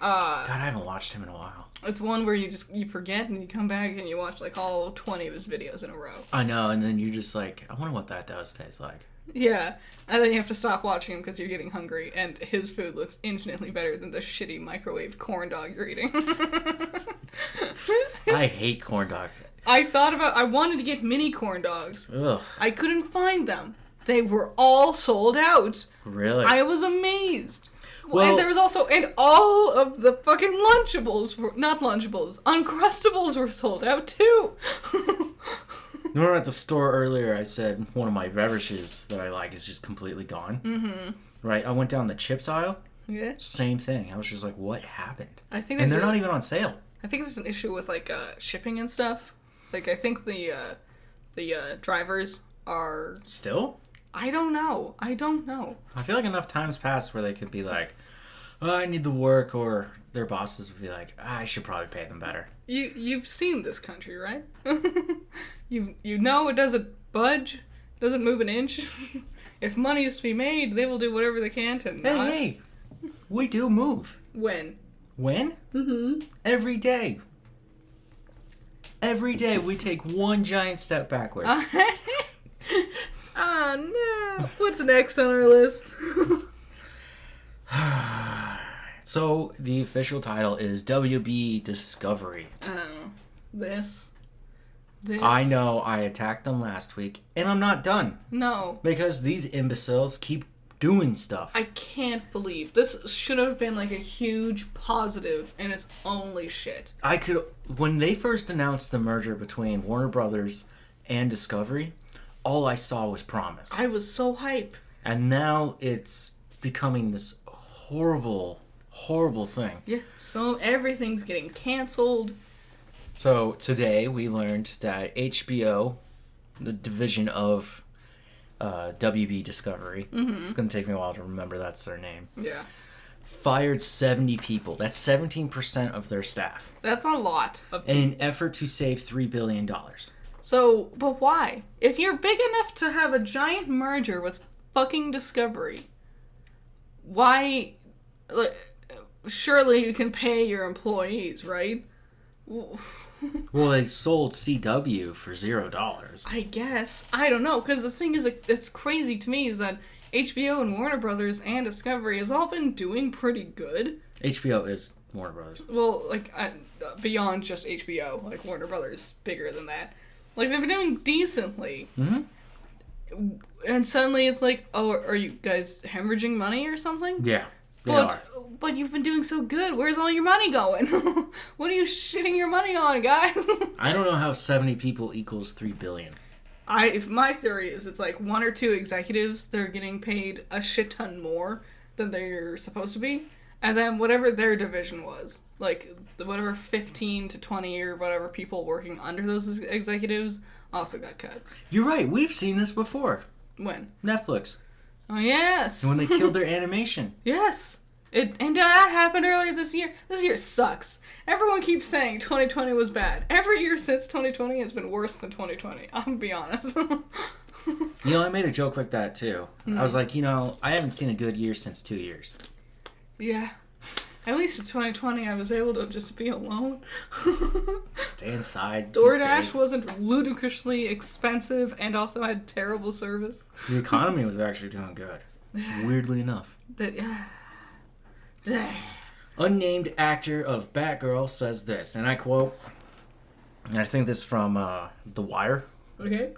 God, I haven't watched him in a while. It's one where you forget and you come back and you watch like all 20 of his videos in a row. I know, and then you're just like, I wonder what that does taste like. Yeah, and then you have to stop watching him because you're getting hungry, and his food looks infinitely better than the shitty microwaved corn dog you're eating. I hate corn dogs. I wanted to get mini corn dogs. Ugh. I couldn't find them. They were all sold out. Really? I was amazed. Well, and there was also, and all of the fucking Lunchables, not Lunchables, Uncrustables were sold out too. Remember at the store earlier I said one of my beverages that I like is just completely gone? Mm-hmm. Right? I went down the chips aisle. Yeah. Same thing. I was just like, what happened? And they're not even on sale. I think there's an issue with like shipping and stuff. Like I think the drivers are... Still? I don't know. I feel like enough times passed where they could be like, oh, I need the work, or their bosses would be like, I should probably pay them better. You've seen this country, right? you know it doesn't budge, doesn't move an inch. If money is to be made, they will do whatever they can to not. Hey, we do move. When? Mm-hmm. Every day. Every day we take one giant step backwards. Oh no! What's next on our list? So the official title is WB Discovery. Oh, this. I know I attacked them last week, and I'm not done. No. Because these imbeciles keep doing stuff. I can't believe this should have been like a huge positive, and it's only shit. When they first announced the merger between Warner Brothers and Discovery, all I saw was promise. I was so hype. And now it's becoming this horrible, horrible thing. Yeah, so everything's getting canceled. So today we learned that HBO, the division of WB Discovery, it's going to take me a while to remember that's their name. Yeah. Fired 70 people. That's 17% of their staff. That's a lot. In an effort to save $3 billion. So, but why? If you're big enough to have a giant merger with fucking Discovery, why... surely you can pay your employees, right? Well, they sold CW for $0. I guess. I don't know, because the thing is, that's crazy to me, is that HBO and Warner Brothers and Discovery has all been doing pretty good. HBO is Warner Brothers. Well, like, beyond just HBO. Like, Warner Brothers bigger than that. Like, they've been doing decently. Mm-hmm. And suddenly it's like, oh, are you guys hemorrhaging money or something? Yeah, they are. But you've been doing so good. Where's all your money going? What are you shitting your money on, guys? I don't know how 70 people equals $3 billion. My theory is it's like one or two executives, they're getting paid a shit ton more than they're supposed to be. And then whatever their division was, like whatever 15 to 20 or whatever people working under those executives also got cut. You're right. We've seen this before. When? Netflix. Oh, yes. When they killed their animation. Yes. And that happened earlier this year. This year sucks. Everyone keeps saying 2020 was bad. Every year since 2020 has been worse than 2020. I'm gonna be honest. I made a joke like that too. I was like, I haven't seen a good year since 2 years. Yeah. At least in 2020 I was able to just be alone. Stay inside. DoorDash wasn't ludicrously expensive and also had terrible service. The economy was actually doing good. Weirdly enough. Unnamed actor of Batgirl says this, and I quote, and I think this is from The Wire. Okay.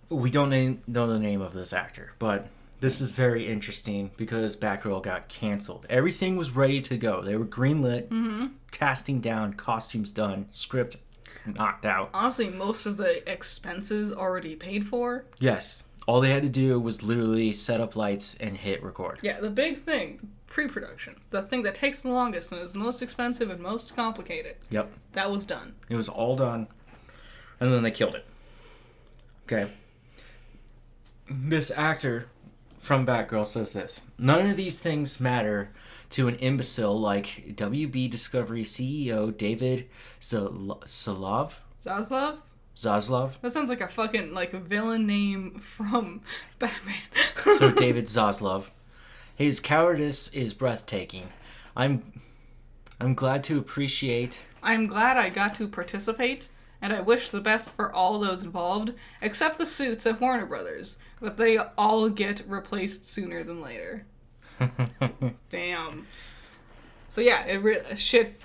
We don't know the name of this actor, but this is very interesting because Batgirl got canceled. Everything was ready to go. They were greenlit, casting down, costumes done, script knocked out. Honestly, most of the expenses already paid for. Yes. All they had to do was literally set up lights and hit record. Yeah, the big thing, pre-production. The thing that takes the longest and is the most expensive and most complicated. Yep. That was done. It was all done. And then they killed it. Okay. This actor from Batgirl says this. None of these things matter to an imbecile like WB Discovery CEO David Zaslav? Zaslav? That sounds like a fucking, like, a villain name from Batman. So David Zaslav. His cowardice is breathtaking. I'm glad to appreciate... I'm glad I got to participate, and I wish the best for all those involved, except the suits at Warner Brothers. But they all get replaced sooner than later. Damn. So yeah, shit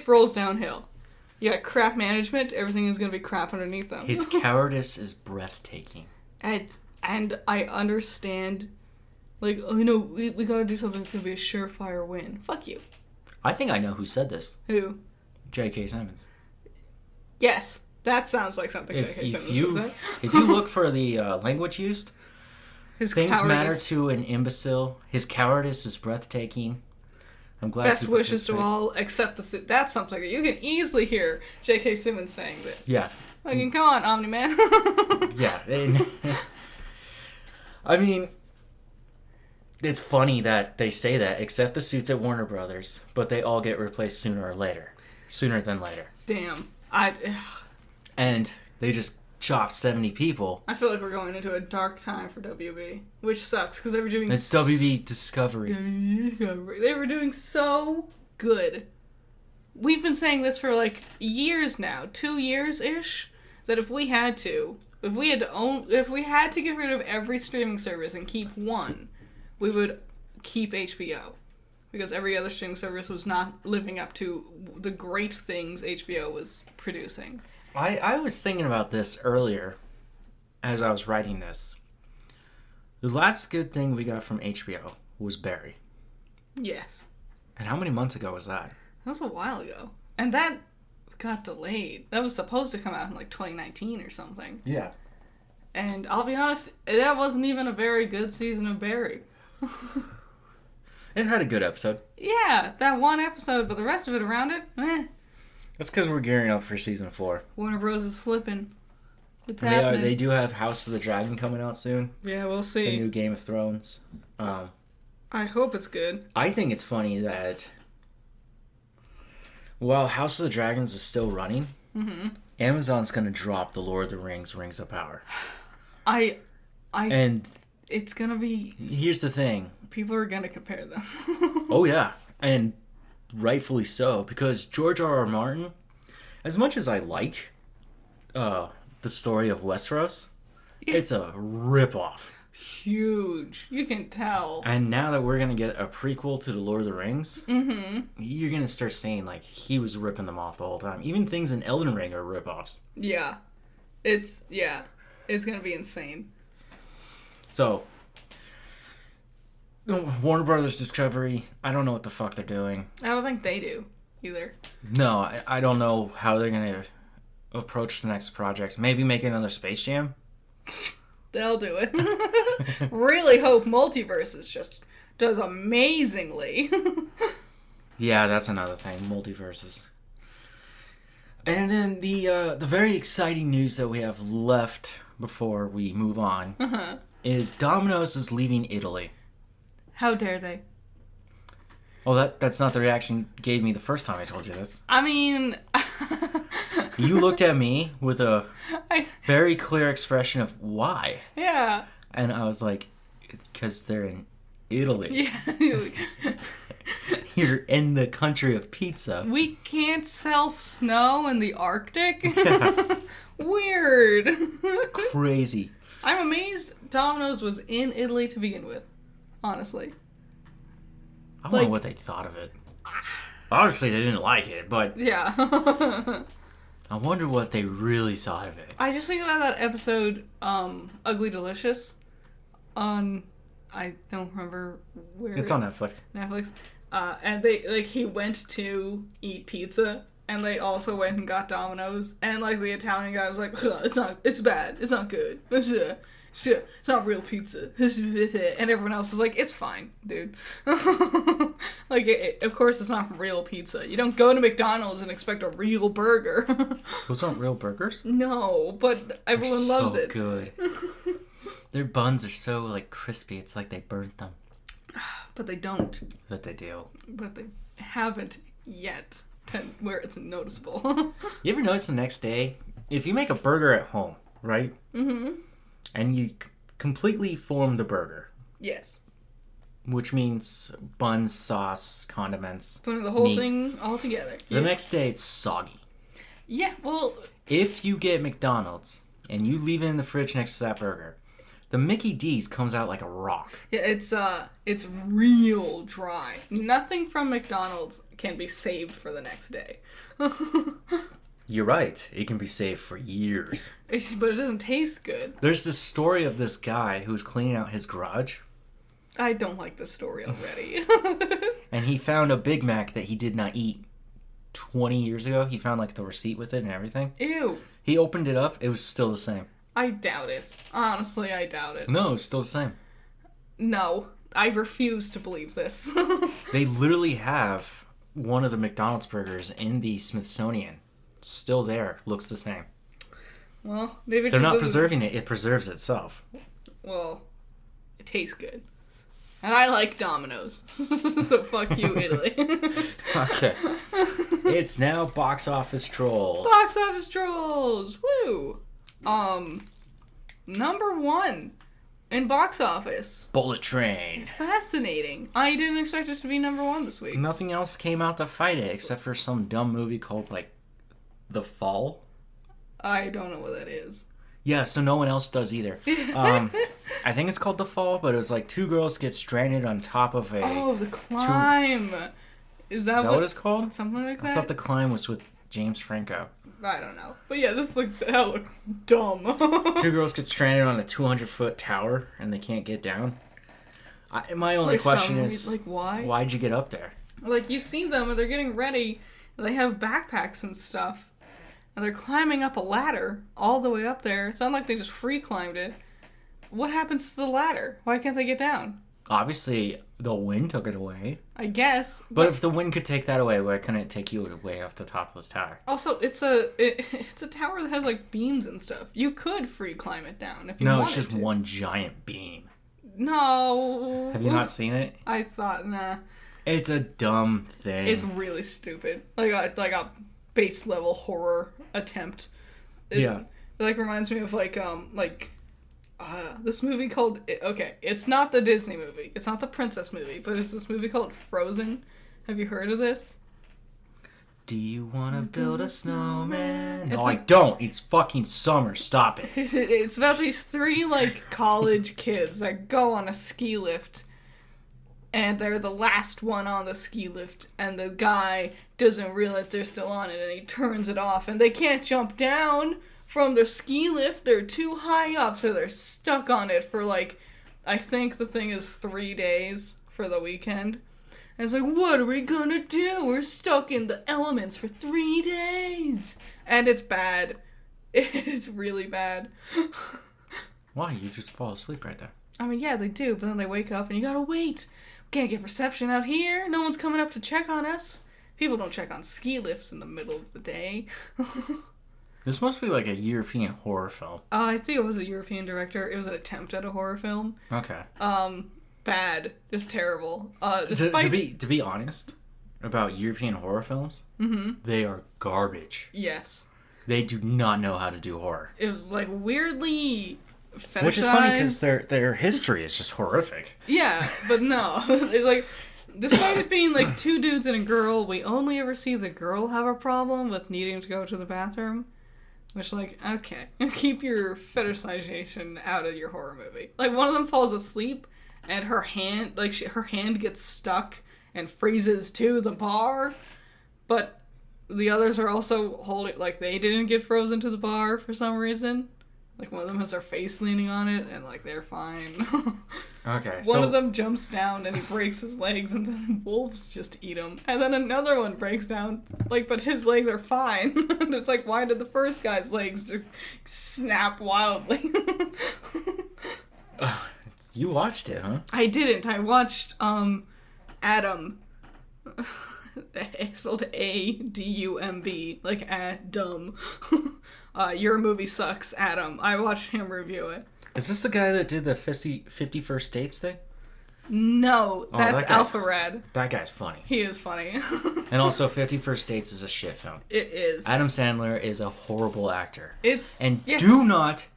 rolls downhill. You got crap management, everything is going to be crap underneath them. His cowardice is breathtaking. And I understand, like, we got to do something that's going to be a surefire win. Fuck you. I think I know who said this. Who? J.K. Simmons. Yes, that sounds like something J.K. Simmons would say. If you look for the language used, His things cowardice. matter to an imbecile. His cowardice is breathtaking. I'm glad Best to wishes to participate. all except the suit. That's something that you can easily hear J.K. Simmons saying this. Yeah. Fucking come on, Omni-Man. Yeah. And, I mean, it's funny that they say that, except the suits at Warner Brothers, but they all get replaced sooner than later. Damn. And they just chop 70 people. I feel like we're going into a dark time for WB, which sucks because they were doing. It's WB Discovery. They were doing so good. We've been saying this for like years now, 2 years ish, that if we had to get rid of every streaming service and keep one, we would keep HBO. Because every other streaming service was not living up to the great things HBO was producing. I was thinking about this earlier as I was writing this. The last good thing we got from HBO was Barry. Yes. And how many months ago was that? That was a while ago. And that got delayed. That was supposed to come out in like 2019 or something. Yeah. And I'll be honest, that wasn't even a very good season of Barry. It had a good episode. Yeah, that one episode, but the rest of it around it, That's because we're gearing up for season 4. Warner Bros. Is slipping. It's And happening. they do have House of the Dragon coming out soon. Yeah, we'll see. The new Game of Thrones. I hope it's good. I think it's funny that while House of the Dragons is still running, Amazon's going to drop The Lord of the Rings, Rings of Power. And it's going to be... Here's the thing. People are going to compare them. Oh, yeah. And rightfully so, because George R.R. Martin, as much as I like the story of Westeros, it's a ripoff. huge. You can tell. And now that we're going to get a prequel to The Lord of the Rings, you're going to start saying, like, he was ripping them off the whole time. Even things in Elden Ring are rip-offs. Yeah. It's going to be insane. So, Warner Brothers Discovery, I don't know what the fuck they're doing. I don't think they do either. No, I don't know how they're going to approach the next project. Maybe make another Space Jam? They'll do it. Really hope Multiverses just does amazingly. Yeah, that's another thing. Multiverses. And then the very exciting news that we have left before we move on is Domino's is leaving Italy. How dare they? Oh, that's not the reaction you gave me the first time I told you this. I mean... You looked at me with a very clear expression of why. Yeah. And I was like, because they're in Italy. Yeah. You're in the country of pizza. We can't sell snow in the Arctic? Yeah. Weird. It's crazy. I'm amazed Domino's was in Italy to begin with. Honestly. I don't know what they thought of it. Obviously, they didn't like it, but... Yeah. I wonder what they really thought of it. I just think about that episode, Ugly Delicious, on... I don't remember where... It's on Netflix. Netflix. And they, like, he went to eat pizza, and they also went and got Domino's, and, like, the Italian guy was like, it's bad, it's not good. It's not real pizza. And everyone else was like, it's fine, dude. Like, of course it's not real pizza. You don't go to McDonald's and expect a real burger. Those aren't real burgers? No, but everyone loves it. So good. Their buns are so, like, crispy. It's like they burnt them. But they don't. But they do. But they haven't yet, where it's noticeable. You ever notice the next day, if you make a burger at home, right? Mm-hmm. And you completely form the burger. Yes. Which means buns, sauce, condiments, Putting the whole meat. thing all together. The next day, it's soggy. Yeah, well... If you get McDonald's and you leave it in the fridge next to that burger, the Mickey D's comes out like a rock. Yeah, it's real dry. Nothing from McDonald's can be saved for the next day. You're right. It can be saved for years. But it doesn't taste good. There's this story of this guy who's cleaning out his garage. I don't like this story already. And he found a Big Mac that he did not eat 20 years ago. He found, like, the receipt with it and everything. Ew. He opened it up. It was still the same. I doubt it. Honestly, I doubt it. No, it's still the same. No. I refuse to believe this. They literally have one of the McDonald's burgers in the Smithsonian. Still there. Looks the same. Well, maybe it They're just not doesn't... preserving it. It preserves itself. Well, it tastes good. And I like Domino's. So fuck you, Italy. Okay. It's now Box Office Trolls. Box Office Trolls! Woo! Number 1 in box office. Bullet Train. Fascinating. I didn't expect it to be number 1 this week. Nothing else came out to fight it except for some dumb movie called, like, The Fall. I don't know what that is. Yeah, so no one else does either. I think it's called The Fall, but it was like two girls get stranded on top of a... Oh, The Climb. Is that what it's called? Something like that? I thought The Climb was with James Franco. I don't know. But yeah, that looked dumb. Two girls get stranded on a 200-foot tower, and they can't get down. My only question is... Like, why? Why'd you get up there? Like, you see them, and they're getting ready, and they have backpacks and stuff. And they're climbing up a ladder all the way up there. It's not like they just free climbed it. What happens to the ladder? Why can't they get down? Obviously, the wind took it away. I guess. But if the wind could take that away, why couldn't it take you away off the top of this tower? Also, it's a tower that has, like, beams and stuff. You could free climb it down if you wanted to. No, it's just one giant beam. No. Have you not seen it? I thought, nah. It's a dumb thing. It's really stupid. Like a base level horror attempt. It like reminds me of this movie called, okay, it's not the Disney movie, it's not the princess movie, but it's this movie called Frozen. Have you heard of this? Do you want to build a snowman? No, It's I like- don't. It's fucking summer. Stop it. It's about these 3 like college kids that go on a ski lift, and they're the last one on the ski lift, and the guy doesn't realize they're still on it, and he turns it off, and they can't jump down from their ski lift. They're too high up, so they're stuck on it for like, I think the thing is 3 days for the weekend. And it's like, what are we gonna do? We're stuck in the elements for 3 days. And it's bad. It's really bad. Why? You just fall asleep right there. I mean, yeah, they do, but then they wake up and you gotta wait. We can't get reception out here. No one's coming up to check on us. People don't check on ski lifts in the middle of the day. This must be like a European horror film. I think it was a European director. It was an attempt at a horror film. Okay. Bad. Just terrible. To be honest about European horror films, they are garbage. Yes. They do not know how to do horror. It, like, weirdly fetishized. Which is funny because their history is just horrific. Yeah, but no. It's like, despite it being like 2 dudes and a girl, we only ever see the girl have a problem with needing to go to the bathroom. Which, like, okay, keep your fetishization out of your horror movie. Like, one of them falls asleep, and her hand, her hand gets stuck and freezes to the bar, but the others are also holding, like, they didn't get frozen to the bar for some reason. Like, one of them has their face leaning on it, and, like, they're fine. Okay, One of them jumps down, and he breaks his legs, and then wolves just eat him. And then another one breaks down, like, but his legs are fine. And it's like, why did the first guy's legs just snap wildly? You watched it, huh? I didn't. I watched, Adam. Spelled A-D-U-M-B. Like, dumb. Your movie sucks, Adam. I watched him review it. Is this the guy that did the 50 First Dates thing? No, that's Alpharad. That guy's funny. He is funny. And also, 50 First Dates is a shit film. It is. Adam Sandler is a horrible actor. And yes. do not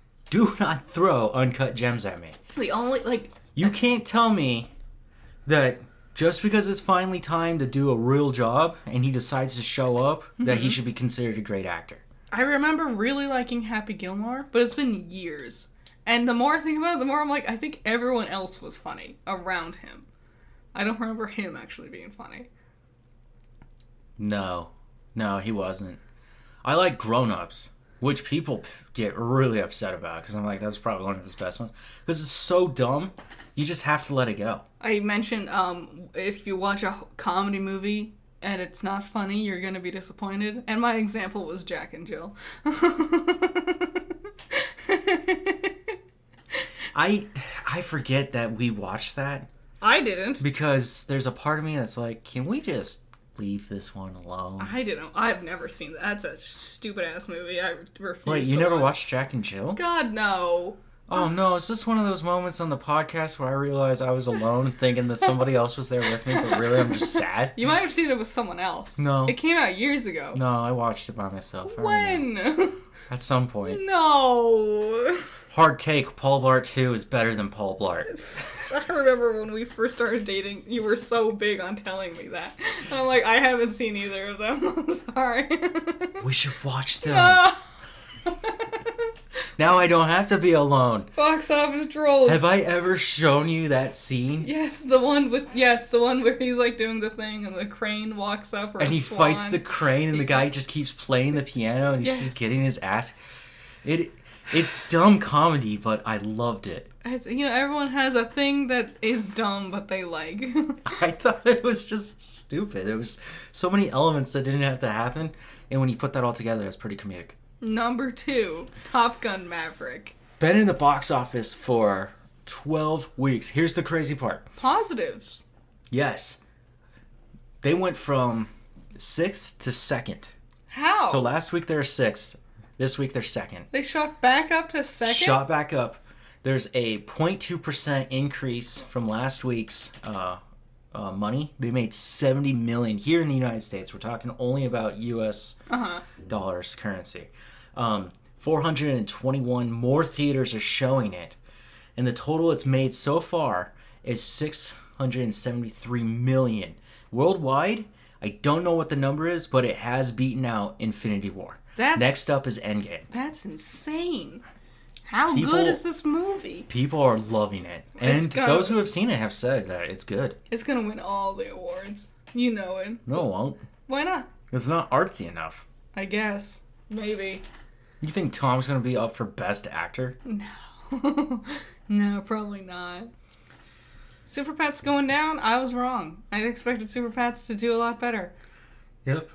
throw uncut gems at me. The only, like... You can't tell me that just because it's finally time to do a real job and he decides to show up, that he should be considered a great actor. I remember really liking Happy Gilmore, but it's been years. And the more I think about it, the more I'm like, I think everyone else was funny around him. I don't remember him actually being funny. No, he wasn't. I like Grown Ups, which people get really upset about, because I'm like, that's probably one of his best ones. Because it's so dumb, you just have to let it go. I mentioned, if you watch a comedy movie and it's not funny, you're gonna be disappointed. And my example was Jack and Jill. I forget that we watched that. I didn't. Because there's a part of me that's like, can we just leave this one alone? I didn't. I've never seen that. That's a stupid ass movie. I refuse. Wait, you never watched Jack and Jill? God, no. Oh no, is this one of those moments on the podcast where I realized I was alone thinking that somebody else was there with me, but really I'm just sad? You might have seen it with someone else. No. It came out years ago. No, I watched it by myself. When? At some point. No. Hard take, Paul Blart 2 is better than Paul Blart. I remember when we first started dating, you were so big on telling me that. And I'm like, I haven't seen either of them. I'm sorry. We should watch them. No. Now I don't have to be alone. Box office trolls. Have I ever shown you that scene? Yes, the one where he's like doing the thing and the crane walks up, or and a he swan. fights the crane and the guy just keeps playing the piano and he's Yes. just getting his ass. It's dumb comedy, but I loved it. Everyone has a thing that is dumb, but they like. I thought it was just stupid. There was so many elements that didn't have to happen, and when you put that all together, it's pretty comedic. Number 2, Top Gun Maverick. Been in the box office for 12 weeks. Here's the crazy part. Positives. Yes. They went from 6th to 2nd. How? So last week they were 6th. This week they're 2nd. They shot back up to 2nd? Shot back up. There's a 0.2% increase from last week's money. They made $70 million here in the United States. We're talking only about U.S. dollars currency. 421 more theaters are showing it. And the total it's made so far is $673 million. Worldwide, I don't know what the number is, but it has beaten out Infinity War. Next up is Endgame. That's insane. How good is this movie? People are loving it. And those who have seen it have said that it's good. It's going to win all the awards. You know it. No, it won't. Why not? It's not artsy enough. I guess. Maybe. You think Tom's going to be up for Best Actor? No. No, probably not. Super Pets going down? I was wrong. I expected Super Pets to do a lot better. Yep.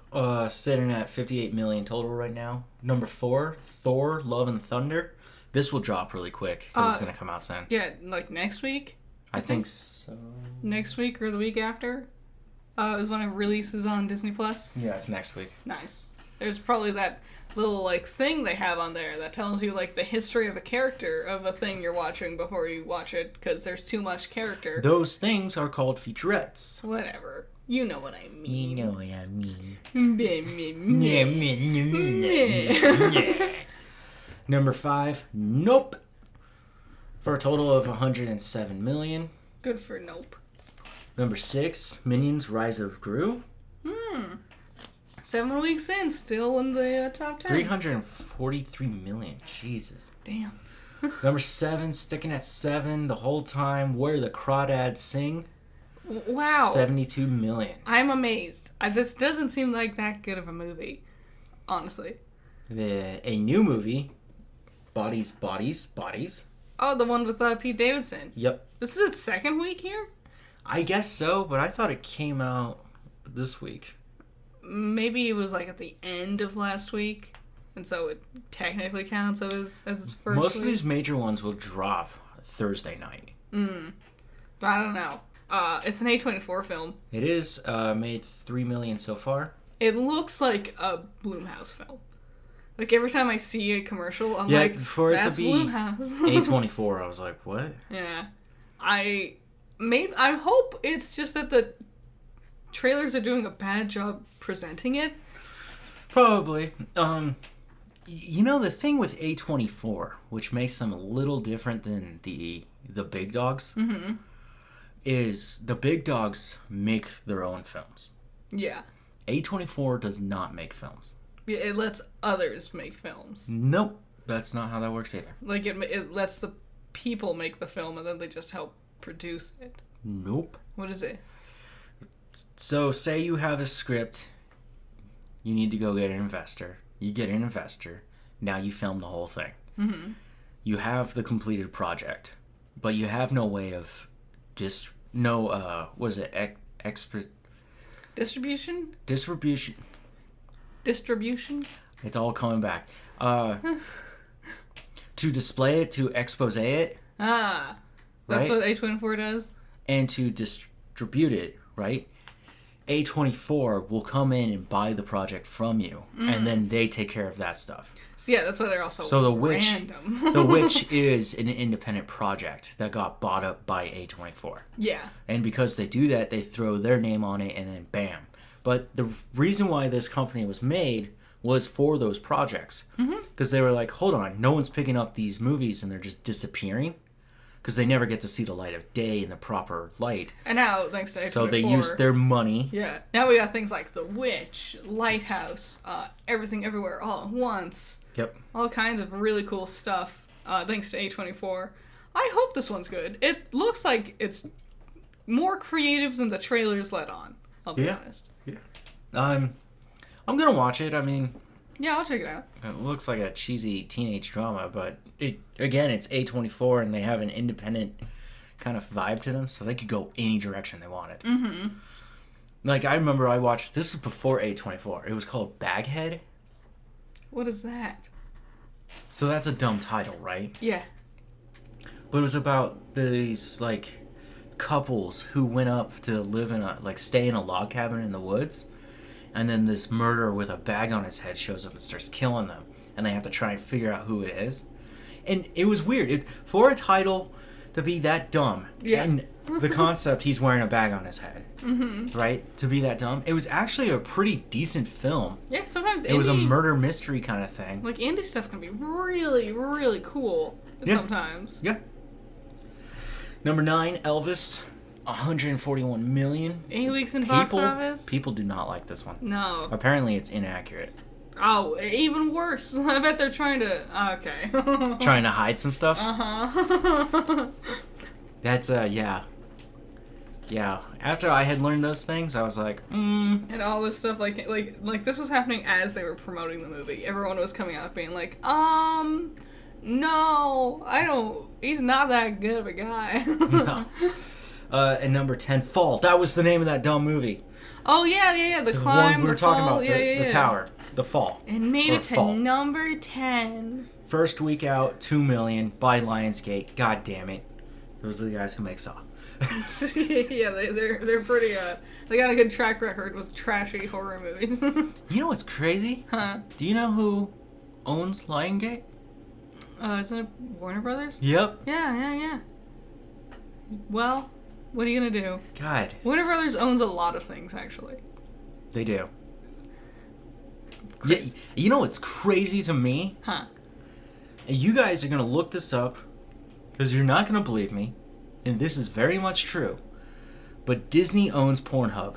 Sitting at 58 million total right now. Number 4, Thor, Love and Thunder. This will drop really quick because it's going to come out soon. Yeah, like next week? I think so. Next week or the week after? Is when it releases on Disney+. Yeah, it's next week. Nice. There's probably that little, like, thing they have on there that tells you, like, the history of a character of a thing you're watching before you watch it, because there's too much character. Those things are called featurettes. Whatever. You know what I mean. You know what I mean. Number 5, Nope. For a total of 107 million. Good for Nope. Number 6, Minions Rise of Gru. 7 weeks in, still in the top 10. 343 million. Jesus. Damn. Number 7, sticking at 7 the whole time. Where the Crawdads Sing. Wow. 72 million. I'm amazed. This doesn't seem like that good of a movie, honestly. A new movie, Bodies. Oh, the one with Pete Davidson. Yep. This is its second week here? I guess so, but I thought it came out this week. Maybe it was like at the end of last week, and so it technically counts as its first Most week. of these major ones will drop Thursday night. But I don't know. It's an A24 film. It is made $3 million so far. It looks like a Blumhouse film. Like every time I see a commercial, I'm like, for it that's to be Blumhouse. A24, I was like, what? Yeah. I hope it's just that the trailers are doing a bad job presenting it. Probably. You know, the thing with A24, which makes them a little different than the big dogs, is the big dogs make their own films. Yeah. A24 does not make films. Yeah, it lets others make films. Nope. That's not how that works either. Like, it lets the people make the film, and then they just help produce it. Nope. What is it? So, say you have a script. You need to go get an investor. You get an investor. Now you film the whole thing. You have the completed project. But you have no way of Distribution? Distribution? It's all coming back. To display it, to expose it. Ah. That's right? what A24 does? And to distribute it, right? A24 will come in and buy the project from you, and then they take care of that stuff. So yeah, that's why they're also so random. The Witch is an independent project that got bought up by A24. Yeah. And because they do that, they throw their name on it, and then bam. But the reason why this company was made was for those projects. Because they were like, hold on, no one's picking up these movies, and they're just disappearing. Because they never get to see the light of day in the proper light. And now, thanks to A24... So they use their money. Yeah. Now we got things like The Witch, Lighthouse, Everything Everywhere All at Once. Yep. All kinds of really cool stuff, thanks to A24. I hope this one's good. It looks like it's more creative than the trailers let on, I'll be honest. Yeah. I'm going to watch it. I mean... Yeah, I'll check it out. It looks like a cheesy teenage drama, but it's A24 and they have an independent kind of vibe to them, so they could go any direction they wanted. Like, I remember I watched, this was before A24, it was called Baghead. What is that? So that's a dumb title, right? Yeah. But it was about these, like, couples who went up to live in stay in a log cabin in the woods. And then this murderer with a bag on his head shows up and starts killing them. And they have to try and figure out who it is. And it was weird. For a title to be that dumb. Yeah. And the concept, he's wearing a bag on his head. Right? To be that dumb. It was actually a pretty decent film. Yeah, sometimes it was a murder mystery kind of thing. Like, indie stuff can be really, really cool sometimes. Yeah. Number 9, Elvis. 141 million. 8 weeks in box office? People do not like this one. No. Apparently it's inaccurate. Oh, even worse. I bet they're trying to... Okay. Trying to hide some stuff? Uh-huh. That's, yeah. Yeah. After I had learned those things, I was like, And all this stuff, like this was happening as they were promoting the movie. Everyone was coming out being like, no, I don't... He's not that good of a guy. No. And number 10, Fall. That was the name of that dumb movie. Oh, yeah. The climb, one we were talking about, the tower. The Fall. And made it to number 10. First week out, 2 million by Lionsgate. God damn it. Those are the guys who make Saw. Yeah, they're pretty, they got a good track record with trashy horror movies. You know what's crazy? Huh? Do you know who owns Lionsgate? Isn't it Warner Brothers? Yep. Yeah. Well, what are you gonna do? God. Warner Brothers owns a lot of things, actually. They do. Crazy. Yeah, you know what's crazy to me? Huh? And you guys are going to look this up because you're not going to believe me. And this is very much true. But Disney owns Pornhub.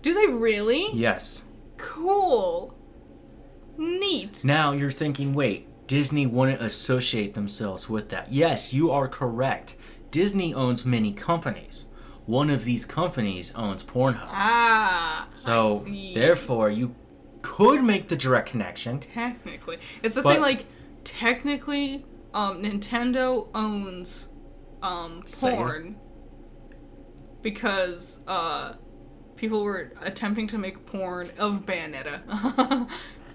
Do they really? Yes. Cool. Neat. Now you're thinking, wait, Disney wouldn't associate themselves with that. Yes, you are correct. Disney owns many companies. One of these companies owns Pornhub. Ah. So, I see. therefore, you could make the direct connection. Technically. It's the thing, like, technically, Nintendo owns porn because people were attempting to make porn of Bayonetta.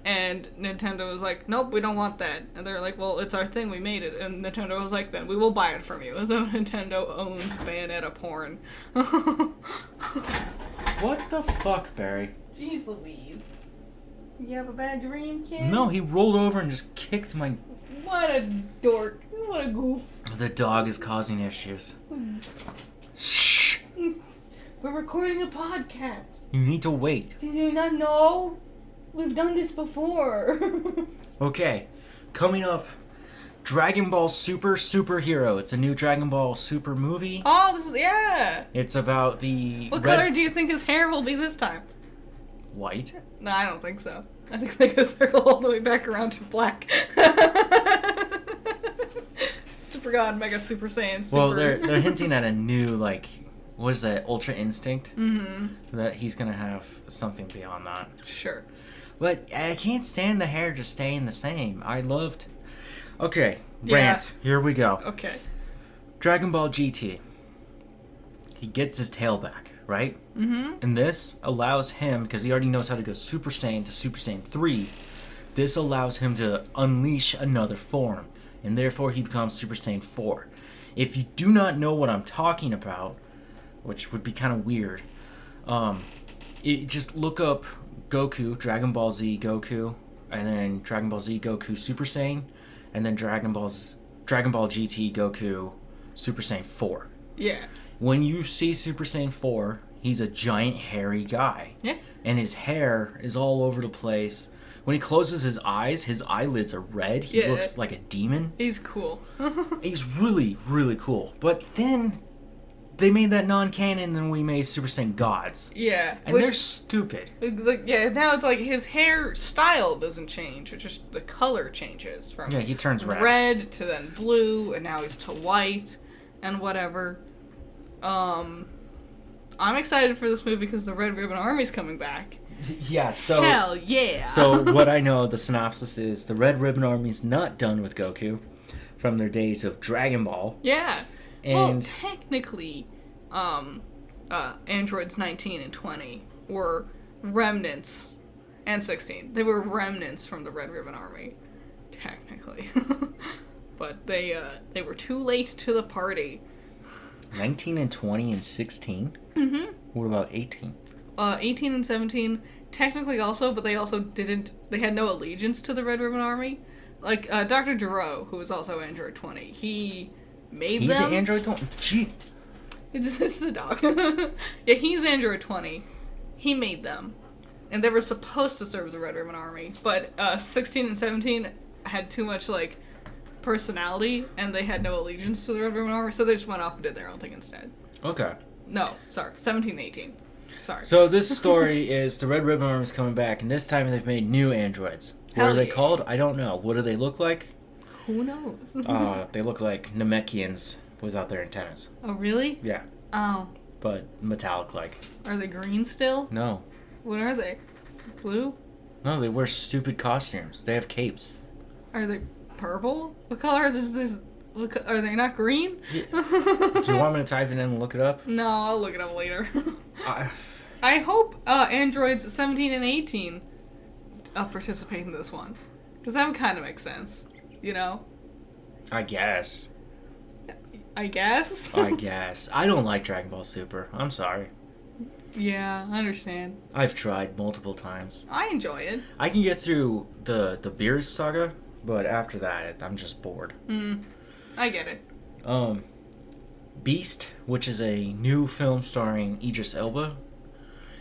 And Nintendo was like, nope, we don't want that. And they're like, well, it's our thing, we made it. And Nintendo was like, then we will buy it from you. So Nintendo owns Bayonetta porn. What the fuck, Barry? Jeez Louise. You have a bad dream, kid? No, he rolled over and just kicked my... What a dork. What a goof. The dog is causing issues. Shh! We're recording a podcast. You need to wait. Do you not know? We've done this before. Okay, coming up, Dragon Ball Super Superhero. It's a new Dragon Ball Super movie. Oh, this is, yeah. It's about the... What color do you think his hair will be this time? White? No, I don't think so. I think they could circle all the way back around to black. Super God, Mega Super Saiyan, Super... Well, they're hinting at a new, like, what is that, Ultra Instinct? Mm-hmm. That he's gonna have something beyond that. Sure. But I can't stand the hair just staying the same. I loved... Okay, Yeah. rant. Here we go. Okay. Dragon Ball GT. He gets his tail back, right? Mm-hmm. And this allows him, because he already knows how to go Super Saiyan to Super Saiyan 3, this allows him to unleash another form, and therefore he becomes Super Saiyan 4. If you do not know what I'm talking about, which would be kind of weird, just look up Goku, Dragon Ball Z Goku, and then Dragon Ball Z Goku Super Saiyan, and then Dragon Ball GT Goku Super Saiyan 4. Yeah. When you see Super Saiyan 4, he's a giant hairy guy. Yeah. And his hair is all over the place. When he closes his eyes, his eyelids are red. He looks like a demon. He's cool. He's really, really cool. But then they made that non-canon and we made Super Saiyan Gods. Yeah. And they're stupid. Like, yeah, now it's like his hair style doesn't change. It's just the color changes from Yeah, he turns red to then blue, and now he's to white and whatever. I'm excited for this movie because the Red Ribbon Army's coming back. Yeah, so... Hell yeah! So what I know, the synopsis is the Red Ribbon Army's not done with Goku from their days of Dragon Ball. Yeah. And... Well, technically, androids 19 and 20 were remnants, and 16. They were remnants from the Red Ribbon Army, technically. But they were too late to the party. 19 and 20 and 16? Mm-hmm. What about 18? 18 and 17, technically also, but they also they had no allegiance to the Red Ribbon Army. Like, Dr. Gero, who was also Android 20, he made them. He's an Android 20? Gee. It's the dog. Yeah, he's Android 20. He made them. And they were supposed to serve the Red Ribbon Army, but 16 and 17 had too much, like, personality, and they had no allegiance to the Red Ribbon Army, so they just went off and did their own thing instead. Okay. No, sorry, 1718. Sorry. So this story is the Red Ribbon Army is coming back, and this time they've made new androids. What Hell are they yeah. called? I don't know. What do they look like? Who knows? They look like Namekians without their antennas. Oh, really? Yeah, Oh. but metallic-like. Are they green still? No. What are they? Blue? No, they wear stupid costumes. They have capes. Are they purple? What color is this? Are they not green? Yeah. Do you want me to type it in and look it up? No, I'll look it up later. I, I hope androids 17 and 18 participate in this one. Because that would kind of make sense. You know? I guess. I guess? I guess. I don't like Dragon Ball Super. I'm sorry. Yeah, I understand. I've tried multiple times. I enjoy it. I can get through the Beerus saga, but after that, I'm just bored. I get it. Beast, which is a new film starring Idris Elba.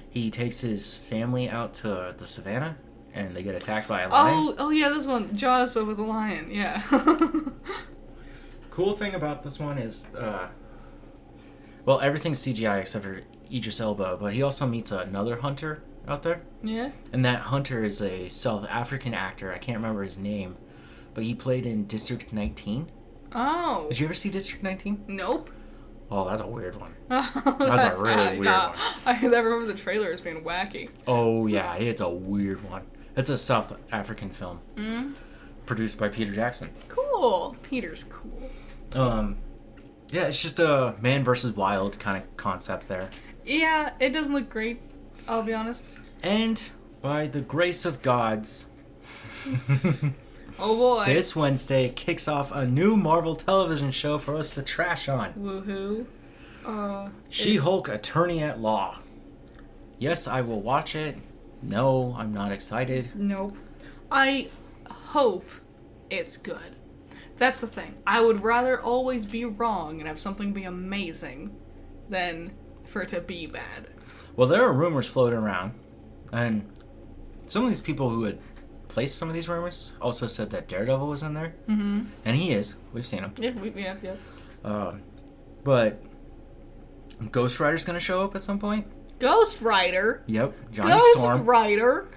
He takes his family out to the savannah, and they get attacked by a lion. Oh yeah, this one. Jaws, but with a lion. Yeah. Cool thing about this one is, well, everything's CGI except for Idris Elba, but he also meets another hunter out there. Yeah. And that hunter is a South African actor. I can't remember his name, but he played in District 19. Oh. Did you ever see District 19? Nope. Oh, that's a weird one. That's a really weird one. I remember the trailer as being wacky. Oh, yeah, it's a weird one. It's a South African film. Produced by Peter Jackson. Cool. Peter's cool. Yeah, it's just a man versus wild kind of concept there. Yeah, it doesn't look great, I'll be honest. And by the grace of gods, Oh boy. this Wednesday kicks off a new Marvel television show for us to trash on. Woohoo. She-Hulk Attorney at Law. Yes, I will watch it. No, I'm not excited. Nope. I hope it's good. That's the thing. I would rather always be wrong and have something be amazing than for it to be bad. Well, there are rumors floating around, and some of these people who had placed some of these rumors also said that Daredevil was in there. Mm-hmm. And he is. We've seen him. Yeah. But Ghost Rider's going to show up at some point. Ghost Rider? Yep. Johnny Ghost Storm. Rider?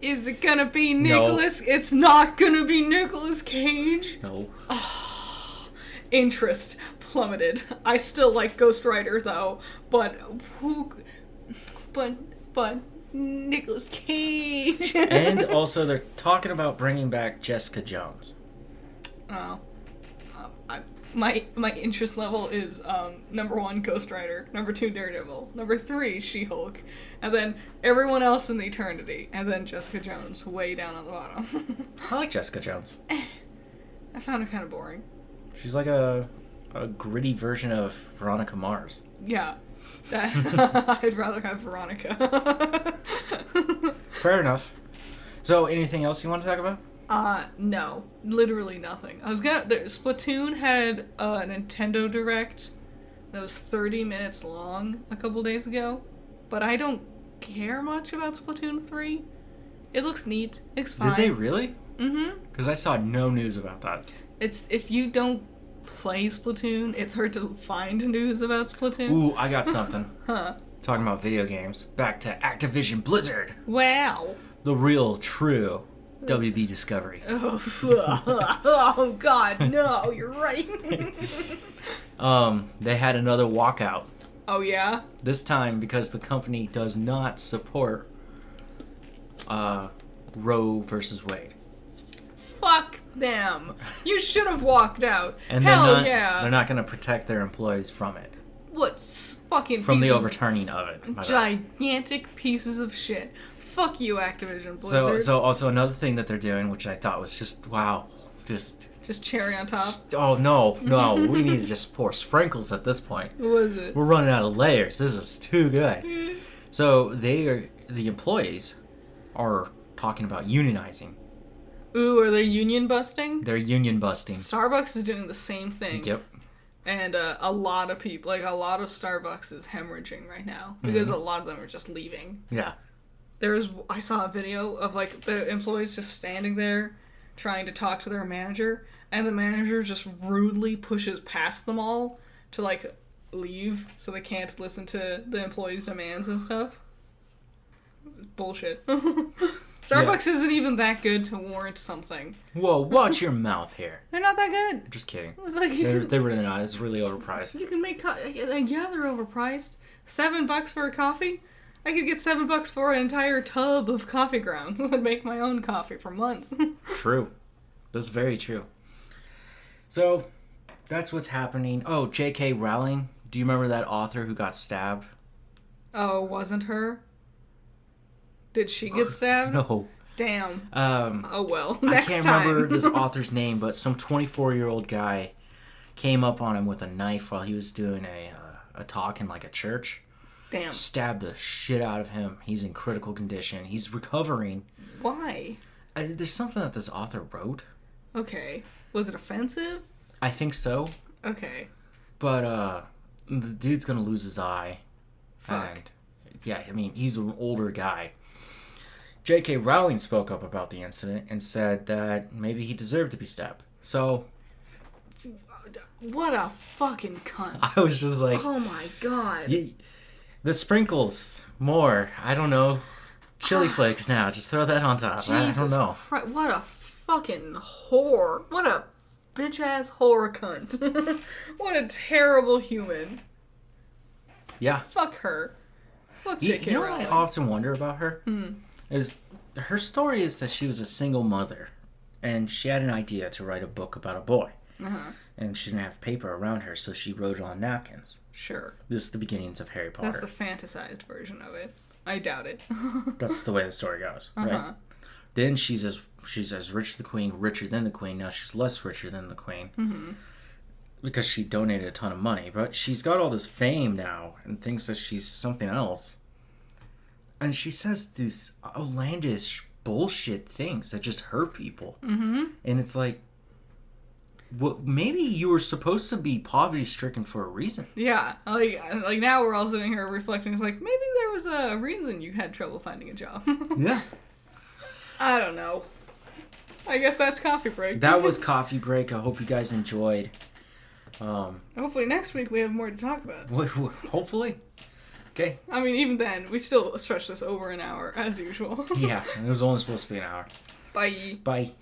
Is it gonna be Nicolas? No. It's not gonna be Nicolas Cage? No. Oh, interest plummeted. I still like Ghost Rider though, but Nicolas Cage. And also they're talking about bringing back Jessica Jones. Oh. My interest level is number 1 Ghost Rider, number 2 Daredevil, number 3 She-Hulk, and then everyone else in the eternity, and then Jessica Jones way down on the bottom. I like Jessica Jones. I found her kind of boring. She's like a gritty version of Veronica Mars. Yeah. I'd rather have Veronica. Fair enough. So, anything else you want to talk about? No. Literally nothing. Splatoon had a Nintendo Direct that was 30 minutes long a couple days ago, but I don't care much about Splatoon 3. It looks neat. It's fine. Did they really? Mm-hmm. Because I saw no news about that. If you don't play Splatoon, it's hard to find news about Splatoon. Ooh, I got something. Huh. Talking about video games. Back to Activision Blizzard. Wow. The real, true WB Discovery. Oh God, no, you're right. They had another walkout. Oh yeah? This time because the company does not support Roe versus Wade. Fuck them. You should have walked out. And Hell they're not going to protect their employees from it. What fucking from the overturning of it. Gigantic pieces of shit. Fuck you, Activision Blizzard. So also another thing that they're doing, which I thought was just wow, just cherry on top. Oh no, we need to just pour sprinkles at this point. What was it? We're running out of layers. This is too good. So the employees are talking about unionizing. Ooh, are they union busting? They're union busting. Starbucks is doing the same thing. Yep. And a lot of people, like a lot of Starbucks is hemorrhaging right now because a lot of them are just leaving. Yeah. I saw a video of like the employees just standing there trying to talk to their manager, and the manager just rudely pushes past them all to like leave so they can't listen to the employees' demands and stuff. Bullshit. Starbucks isn't even that good to warrant something. Whoa, watch your mouth here. They're not that good. Just kidding. It's like They're really not. It's really overpriced. you can make yeah, they're overpriced. $7 for a coffee? I could get $7 for an entire tub of coffee grounds and make my own coffee for months. True. That's very true. So, that's what's happening. Oh, J.K. Rowling. Do you remember that author who got stabbed? Oh, wasn't her? Did she get stabbed? No. Damn. Oh well. I Next can't time. remember this author's name, but some 24-year-old guy came up on him with a knife while he was doing a talk in like a church. Damn. Stabbed the shit out of him. He's in critical condition. He's recovering. Why? There's something that this author wrote. Okay. Was it offensive? I think so. Okay. But the dude's gonna lose his eye. Fuck. And yeah, I mean, he's an older guy. J.K. Rowling spoke up about the incident and said that maybe he deserved to be stabbed. So What a fucking cunt. I was just like, Oh my god. the sprinkles, more. I don't know. Chili flakes now. Just throw that on top. I don't know. What a fucking whore. What a bitch ass whore cunt. What a terrible human. Yeah. Fuck her. Fuck J.K. You know what Rowling. I often wonder about her? Is her story is that she was a single mother and she had an idea to write a book about a boy. And she didn't have paper around her, so she wrote it on napkins. Sure. This is the beginnings of Harry Potter. That's the fantasized version of it. I doubt it. That's the way the story goes, right? Then she's as rich as the queen, richer than the queen. Now she's less richer than the queen. Because she donated a ton of money. But she's got all this fame now and thinks that she's something else. And she says these outlandish bullshit things that just hurt people. And it's like, well, maybe you were supposed to be poverty-stricken for a reason. Yeah. Like now we're all sitting here reflecting. It's like, maybe there was a reason you had trouble finding a job. Yeah. I don't know. I guess that's coffee break. That was coffee break. I hope you guys enjoyed. Hopefully next week we have more to talk about. Hopefully. Okay. I mean, even then, we still stretch this over an hour, as usual. Yeah, it was only supposed to be an hour. Bye. Bye.